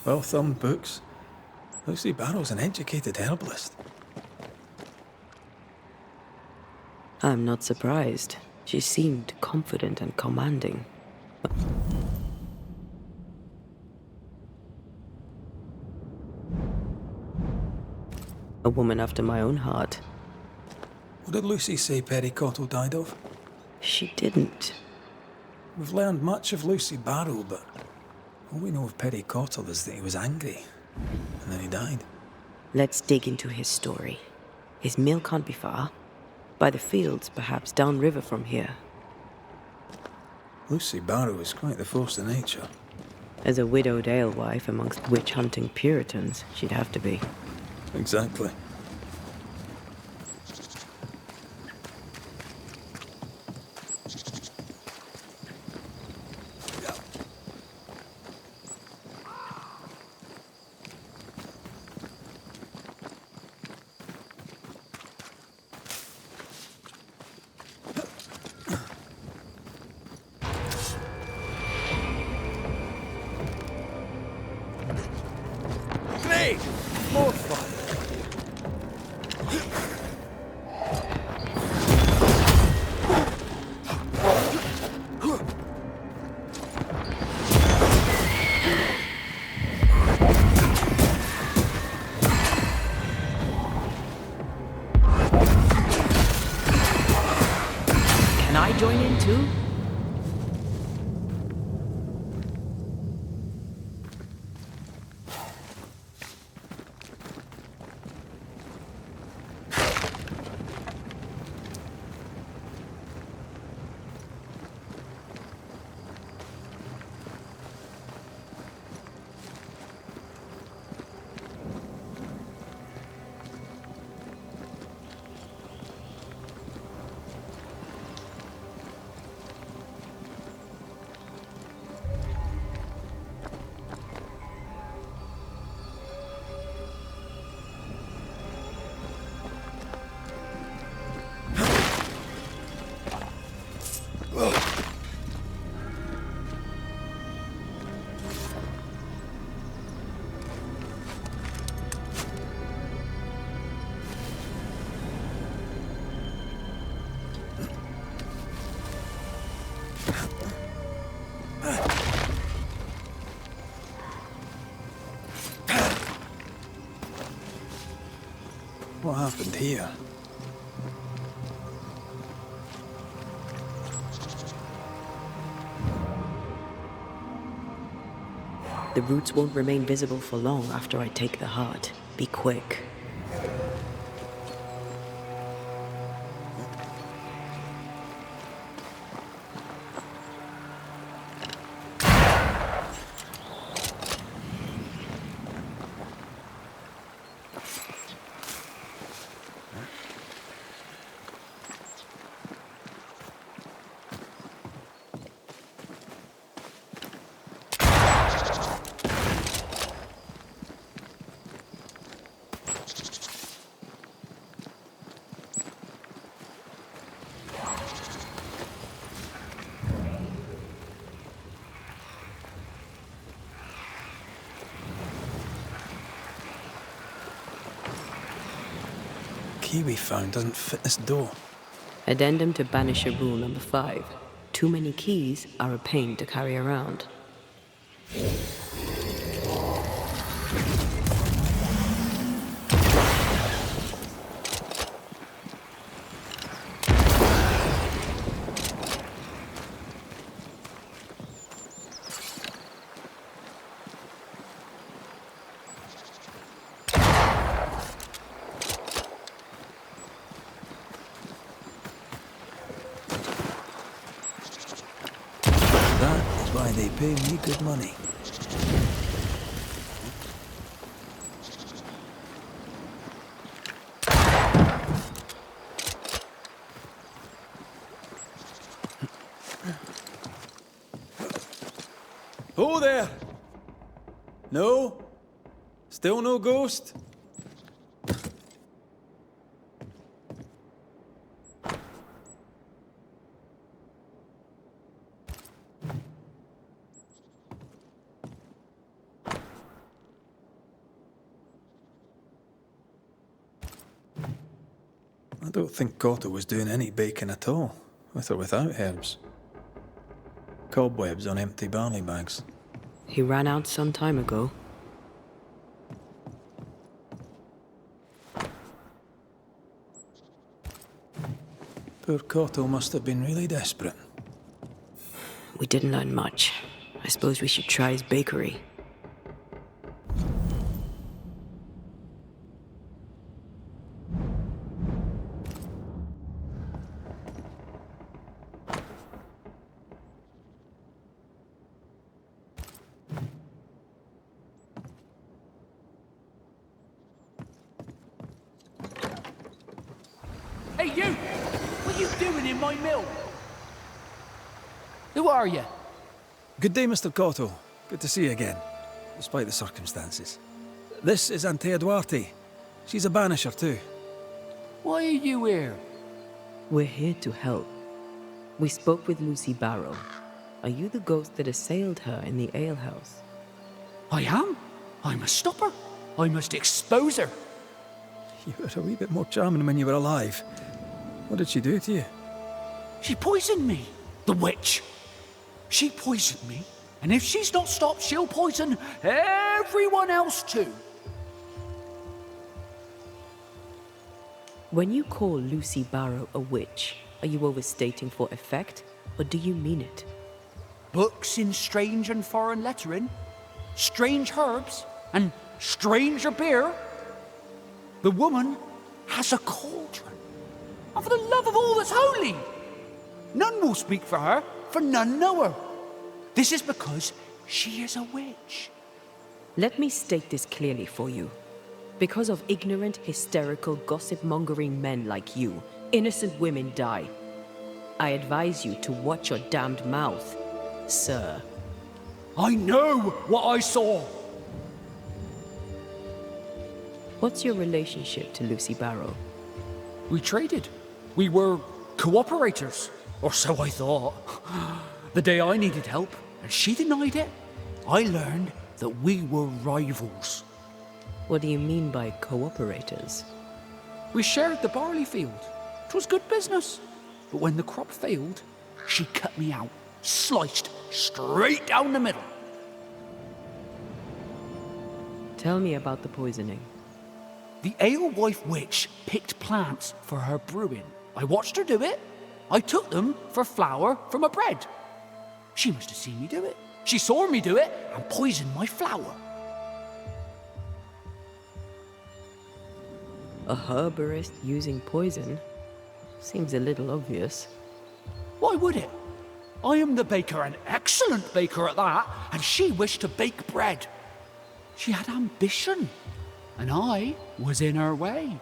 Speaker 1: Well-thumbed books. Lucy Barrow's an educated herbalist.
Speaker 2: I'm not surprised. She seemed confident and commanding. A woman after my own heart.
Speaker 1: What did Lucy say Perry Cottle died of?
Speaker 2: She didn't.
Speaker 1: We've learned much of Lucy Barrow, but all we know of Perry Cottle is that he was angry, and then he died.
Speaker 2: Let's dig into his story. His mill can't be far. By the fields, perhaps downriver from here.
Speaker 1: Lucy Barrow is quite the force of nature.
Speaker 2: As a widowed alewife amongst witch-hunting Puritans, she'd have to be.
Speaker 1: Exactly.
Speaker 2: I join in too?
Speaker 1: What happened here?
Speaker 2: The roots won't remain visible for long after I take the heart. Be quick.
Speaker 1: Key we found doesn't fit this door.
Speaker 2: Addendum to Banisher Rule number 5. Too many keys are a pain to carry around.
Speaker 1: That is why they pay me good money.
Speaker 5: Oh there! No? Still no ghost?
Speaker 1: I don't think Cotto was doing any baking at all, with or without herbs. Cobwebs on empty barley bags.
Speaker 2: He ran out some time ago.
Speaker 1: Poor Cotto must have been really desperate.
Speaker 2: We didn't learn much. I suppose we should try his bakery.
Speaker 7: Hey, you! What are you doing in my mill? Who are you?
Speaker 1: Good day, Mr. Cotto. Good to see you again, despite the circumstances. This is Antea Duarte. She's a banisher too.
Speaker 7: Why are you here?
Speaker 2: We're here to help. We spoke with Lucy Barrow. Are you the ghost that assailed her in the alehouse?
Speaker 7: I am. I must stop her. I must expose her.
Speaker 1: You were a wee bit more charming when you were alive. What did she do to you?
Speaker 7: She poisoned me. The witch. She poisoned me. And if she's not stopped, she'll poison everyone else too.
Speaker 2: When you call Lucy Barrow a witch, Are you overstating for effect, or do you mean it?
Speaker 7: Books in strange and foreign lettering, strange herbs, and stranger beer. The woman has a cauldron. And for the love of all that's holy, none will speak for her, for none know her. This is because she is a witch.
Speaker 2: Let me state this clearly for you. Because of ignorant, hysterical, gossip-mongering men like you, innocent women die. I advise you to watch your damned mouth, sir.
Speaker 7: I know what I saw.
Speaker 2: What's your relationship to Lucy Barrow?
Speaker 7: We traded. We were cooperators, or so I thought. The day I needed help, and she denied it, I learned that we were rivals.
Speaker 2: What do you mean by cooperators?
Speaker 7: We shared the barley field. 'Twas good business. But when the crop failed, she cut me out, sliced straight down the middle.
Speaker 2: Tell me about the poisoning.
Speaker 7: The alewife witch picked plants for her brewing. I watched her do it. I took them for flour for my bread. She must have seen me do it. She saw me do it and poisoned my flour.
Speaker 2: A herborist using poison? Seems a little obvious.
Speaker 7: Why would it? I am the baker, an excellent baker at that, and she wished to bake bread. She had ambition, and I was in her way.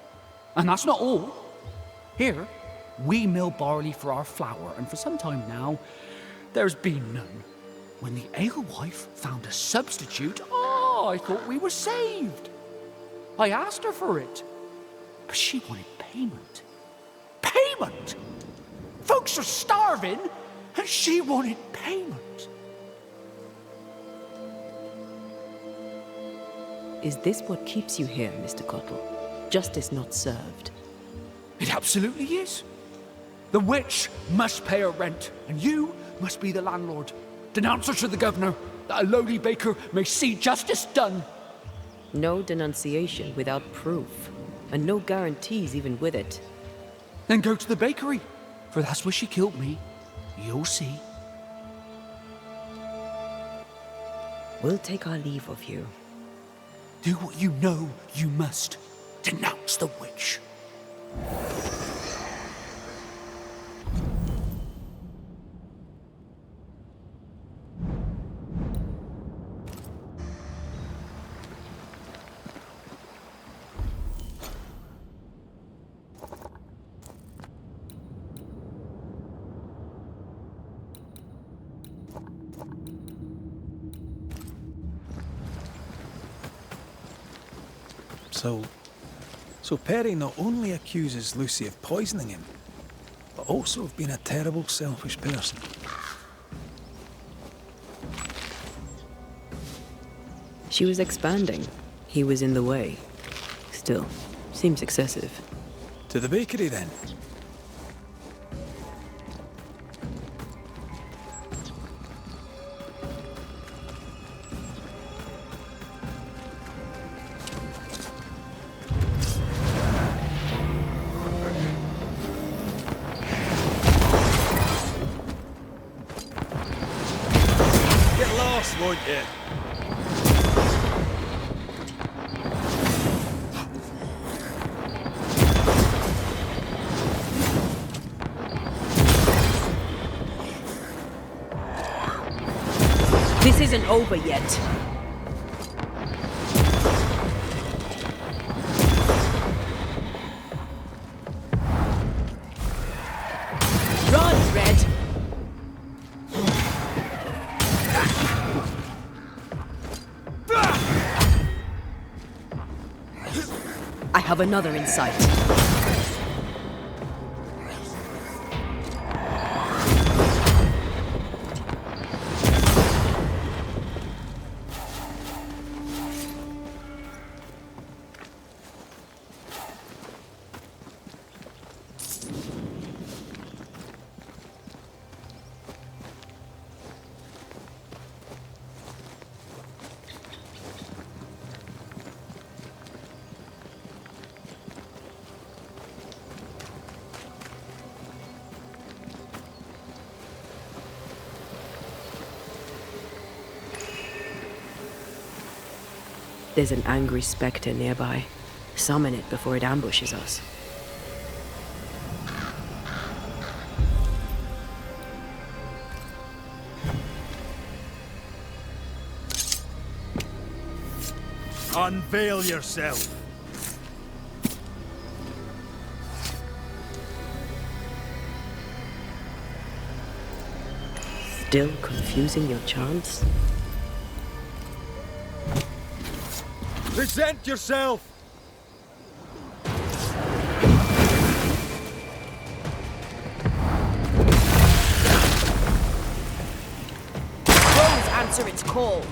Speaker 7: And that's not all. Here, we mill barley for our flour, and for some time now, there's been none. When the alewife found a substitute, I thought we were saved. I asked her for it, but she wanted payment. Payment! Folks are starving, and she wanted payment.
Speaker 2: Is this what keeps you here, Mr. Cottle? Justice not served.
Speaker 7: It absolutely is. The witch must pay her rent, and you must be the landlord. Denounce her to the governor, that a lowly baker may see justice done.
Speaker 2: No denunciation without proof, and no guarantees even with it.
Speaker 7: Then go to the bakery, for that's where she killed me. You'll see.
Speaker 2: We'll take our leave of you.
Speaker 7: Do what you know you must. Denounce the witch.
Speaker 1: So Perry not only accuses Lucy of poisoning him, but also of being a terrible, selfish person.
Speaker 2: She was expanding. He was in the way. Still, seems excessive.
Speaker 1: To the bakery, then.
Speaker 5: Won't you?
Speaker 2: This isn't over yet. Run, Red! I have another in sight. There's an angry specter nearby. Summon it before it ambushes us.
Speaker 8: Unveil yourself!
Speaker 2: Still confusing your chants?
Speaker 8: Present yourself!
Speaker 2: Those answer its call.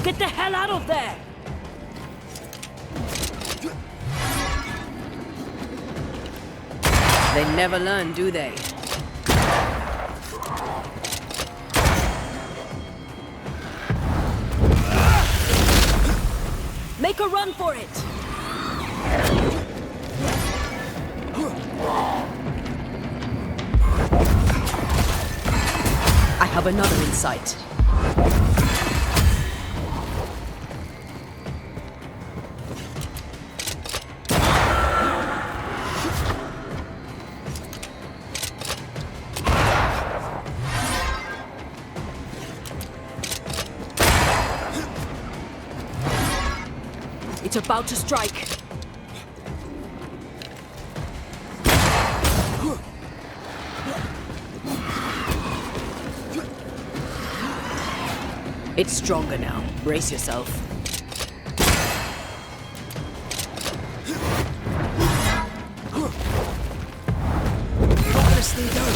Speaker 2: Get the hell out of there! They never learn, do they? Make a run for it! I have another in sight. It's about to strike. It's stronger now. Brace yourself.
Speaker 1: Not gonna stay down.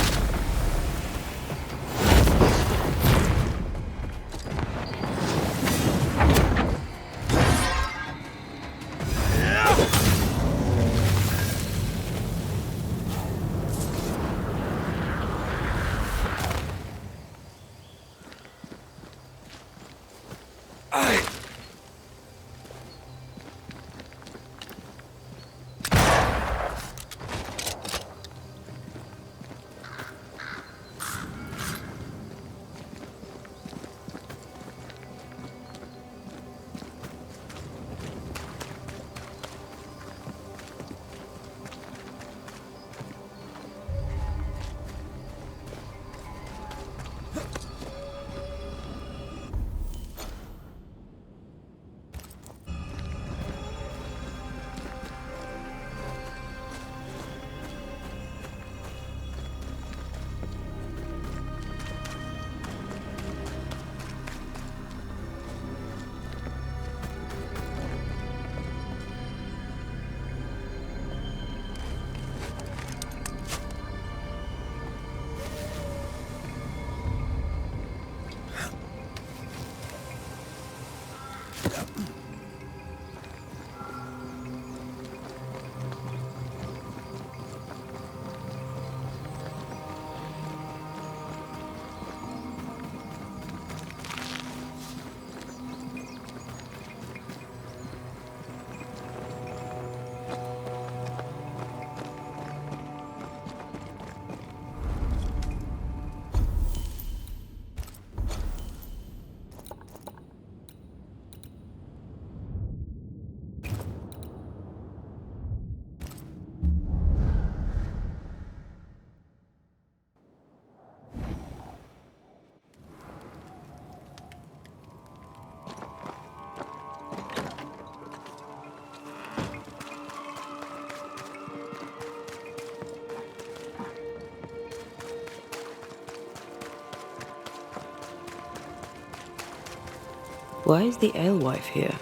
Speaker 2: Why is the alewife here?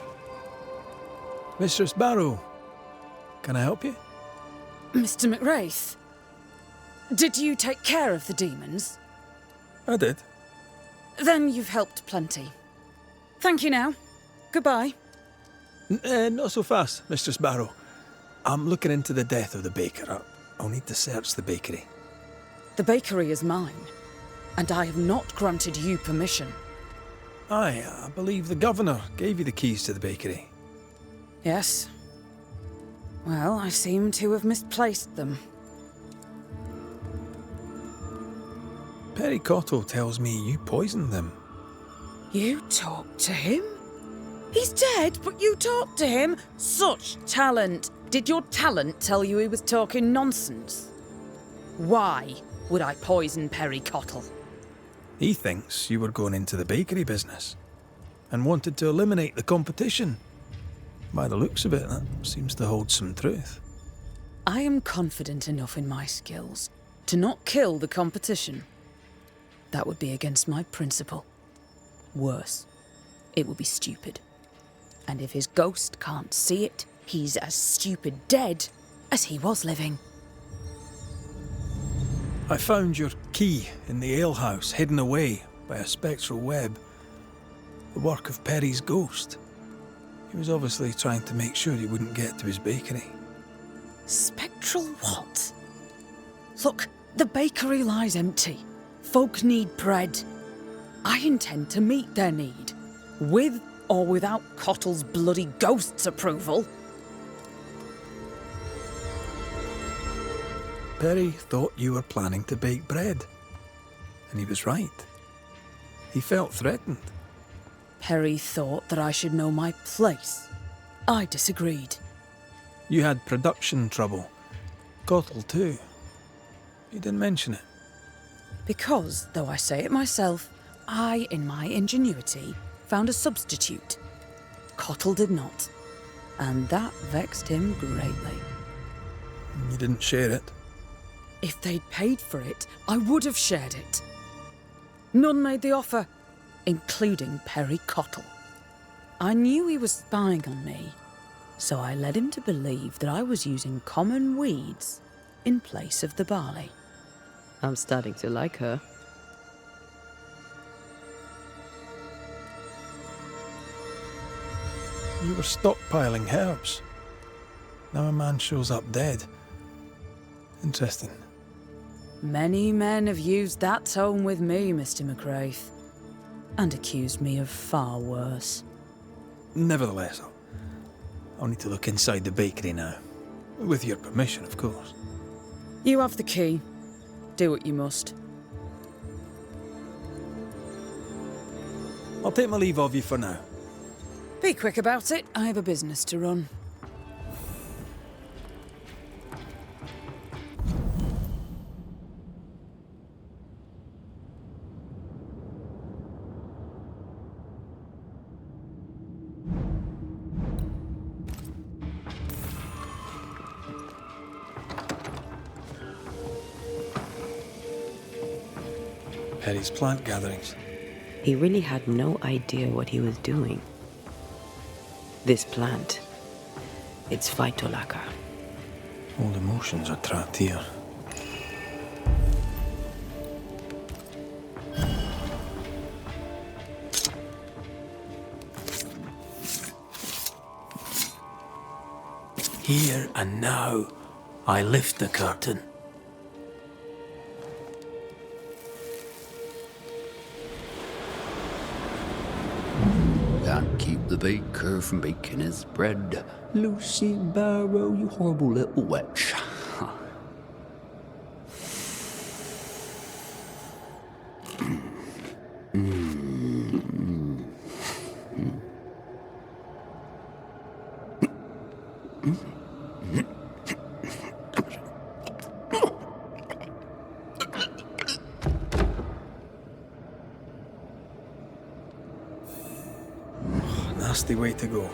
Speaker 1: Mistress Barrow, can I help you?
Speaker 9: Mr. McRaith. Did you take care of the demons?
Speaker 1: I did.
Speaker 9: Then you've helped plenty. Thank you now. Goodbye.
Speaker 1: Not so fast, Mistress Barrow. I'm looking into the death of the baker. I'll need to search the bakery.
Speaker 9: The bakery is mine, and I have not granted you permission.
Speaker 1: Aye, I believe the governor gave you the keys to the bakery.
Speaker 9: Yes. Well, I seem to have misplaced them.
Speaker 1: Perry Cottle tells me you poisoned them.
Speaker 9: You talked to him? He's dead, but you talked to him? Such talent! Did your talent tell you he was talking nonsense? Why would I poison Perry Cottle?
Speaker 1: He thinks you were going into the bakery business and wanted to eliminate the competition. By the looks of it, that seems to hold some truth.
Speaker 9: I am confident enough in my skills to not kill the competition. That would be against my principle. Worse, it would be stupid. And if his ghost can't see it, he's as stupid dead as he was living.
Speaker 1: I found your key in the alehouse, hidden away by a spectral web. The work of Perry's ghost. He was obviously trying to make sure you wouldn't get to his bakery.
Speaker 9: Spectral what? Look, the bakery lies empty. Folk need bread. I intend to meet their need, with or without Cottle's bloody ghost's approval.
Speaker 1: Perry thought you were planning to bake bread. And he was right. He felt threatened.
Speaker 9: Perry thought that I should know my place. I disagreed.
Speaker 1: You had production trouble. Cottle too. You didn't mention it.
Speaker 9: Because, though I say it myself, I, in my ingenuity, found a substitute. Cottle did not. And that vexed him greatly.
Speaker 1: You didn't share it.
Speaker 9: If they'd paid for it, I would have shared it. None made the offer, including Perry Cottle. I knew he was spying on me, so I led him to believe that I was using common weeds in place of the barley.
Speaker 2: I'm starting to like her.
Speaker 1: You were stockpiling herbs. Now a man shows up dead. Interesting.
Speaker 9: Many men have used that tone with me, Mr. McRaith, and accused me of far worse.
Speaker 1: Nevertheless, I'll need to look inside the bakery now. With your permission, of course.
Speaker 9: You have the key. Do what you must.
Speaker 1: I'll take my leave of you for now.
Speaker 9: Be quick about it. I have a business to run.
Speaker 1: Perry's plant gatherings.
Speaker 2: He really had no idea what he was doing. This plant, it's phytolacca.
Speaker 1: Old emotions are trapped here.
Speaker 6: Here and now, I lift the curtain.
Speaker 7: Can't keep the baker from baking his bread. Lucy Barrow, you horrible little witch.
Speaker 1: Nasty way to go.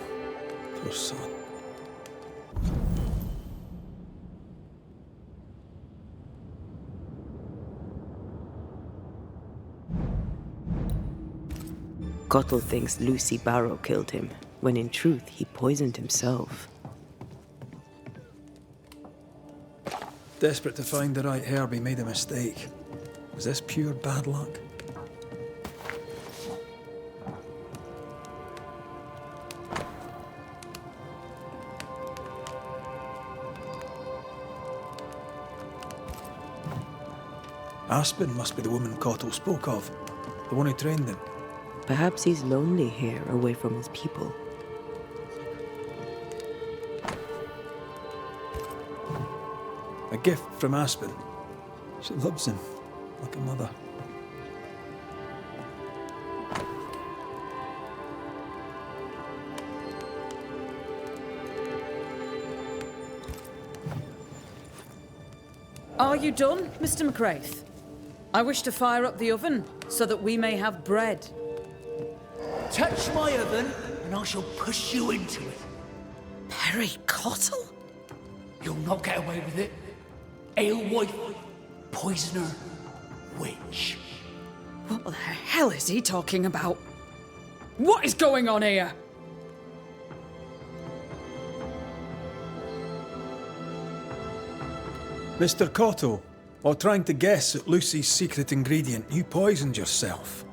Speaker 1: Poor son.
Speaker 2: Cottle thinks Lucy Barrow killed him, when in truth he poisoned himself.
Speaker 1: Desperate to find the right herb, he made a mistake. Was this pure bad luck? Aspen must be the woman Cottle spoke of, the one who trained him.
Speaker 2: Perhaps he's lonely here, away from his people.
Speaker 1: A gift from Aspen. She loves him, like a mother.
Speaker 9: Are you done, Mr. McRaith? I wish to fire up the oven so that we may have bread.
Speaker 7: Touch my oven, and I shall push you into it.
Speaker 9: Perry Cottle?
Speaker 7: You'll not get away with it. Alewife, poisoner, witch.
Speaker 9: What the hell is he talking about? What is going on here?
Speaker 1: Mr. Cottle, while trying to guess at Lucy's secret ingredient, you poisoned yourself.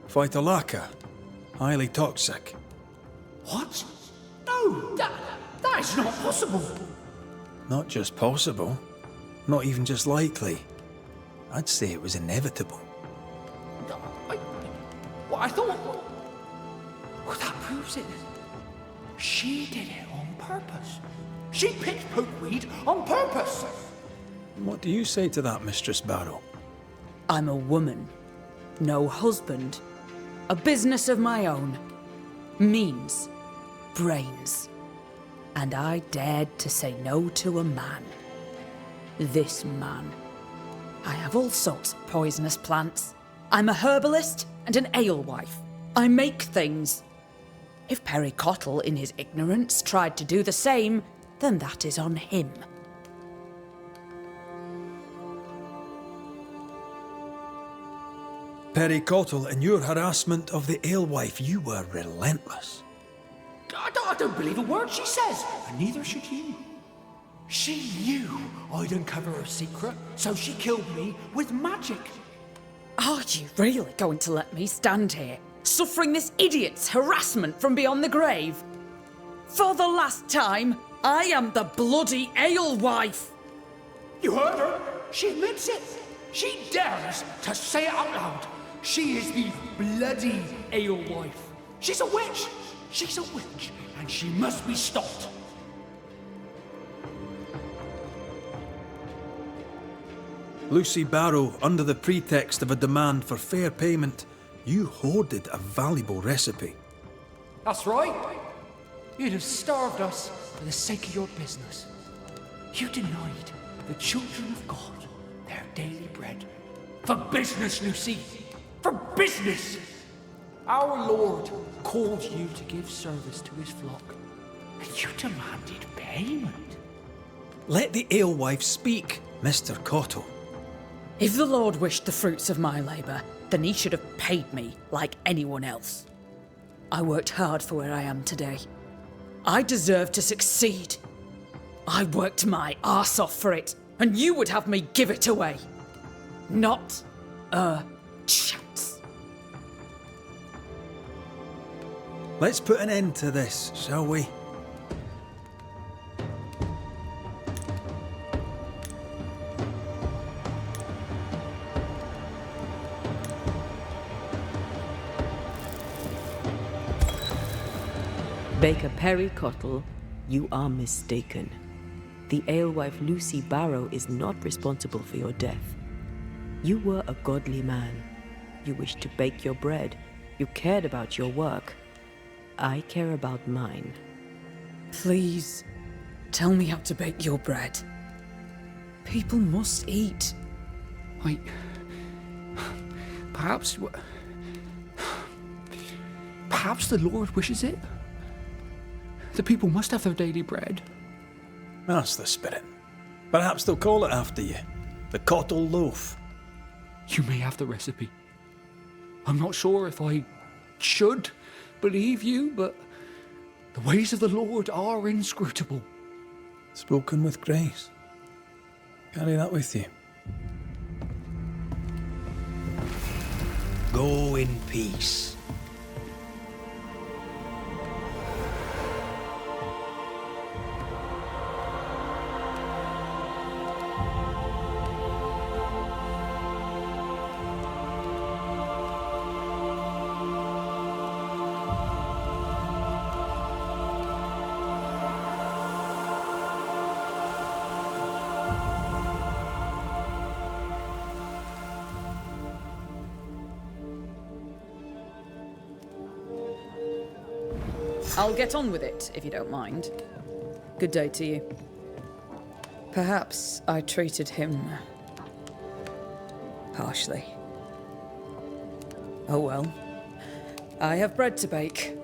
Speaker 1: Phytolacca, highly toxic.
Speaker 7: What? No, that is not possible.
Speaker 1: Not just possible, not even just likely. I'd say it was inevitable.
Speaker 7: I thought... Well, that proves it. She did it on purpose. She picked pokeweed on purpose.
Speaker 1: What do you say to that, Mistress Barrow?
Speaker 9: I'm a woman, no husband. A business of my own. Means, brains. And I dared to say no to a man. This man. I have all sorts of poisonous plants. I'm a herbalist and an alewife. I make things. If Perry Cottle, in his ignorance, tried to do the same, then that is on him.
Speaker 1: Perry Cottle, in your harassment of the alewife, you were relentless.
Speaker 7: I don't believe a word she says, and neither should you. She knew I'd uncover her secret, so she killed me with magic.
Speaker 9: Are you really going to let me stand here, suffering this idiot's harassment from beyond the grave? For the last time, I am the bloody alewife!
Speaker 7: You heard her? She admits it. She dares to say it out loud. She is the bloody alewife. She's a witch. She's a witch, and she must be stopped.
Speaker 1: Lucy Barrow, under the pretext of a demand for fair payment, you hoarded a valuable recipe.
Speaker 7: That's right. You'd have starved us for the sake of your business. You denied the children of God their daily bread. For business, Lucy. For business! Our Lord called you to give service to his flock, and you demanded payment.
Speaker 1: Let the alewife speak, Mr. Cottle.
Speaker 9: If the Lord wished the fruits of my labour, then he should have paid me like anyone else. I worked hard for where I am today. I deserve to succeed. I worked my arse off for it, and you would have me give it away. Not a chance.
Speaker 1: Let's put an end to this, shall we?
Speaker 2: Baker Perry Cottle, you are mistaken. The alewife Lucy Barrow is not responsible for your death. You were a godly man. You wished to bake your bread. You cared about your work. I care about mine.
Speaker 9: Please, tell me how to bake your bread. People must eat.
Speaker 7: Perhaps the Lord wishes it. The people must have their daily bread.
Speaker 1: That's the spirit. Perhaps they'll call it after you. The Cottle Loaf.
Speaker 7: You may have the recipe. I'm not sure if I should believe you, but the ways of the Lord are inscrutable.
Speaker 1: Spoken with grace. Carry that with you. Go in peace.
Speaker 9: I'll get on with it, if you don't mind. Good day to you. Perhaps I treated him harshly. Oh well. I have bread to bake.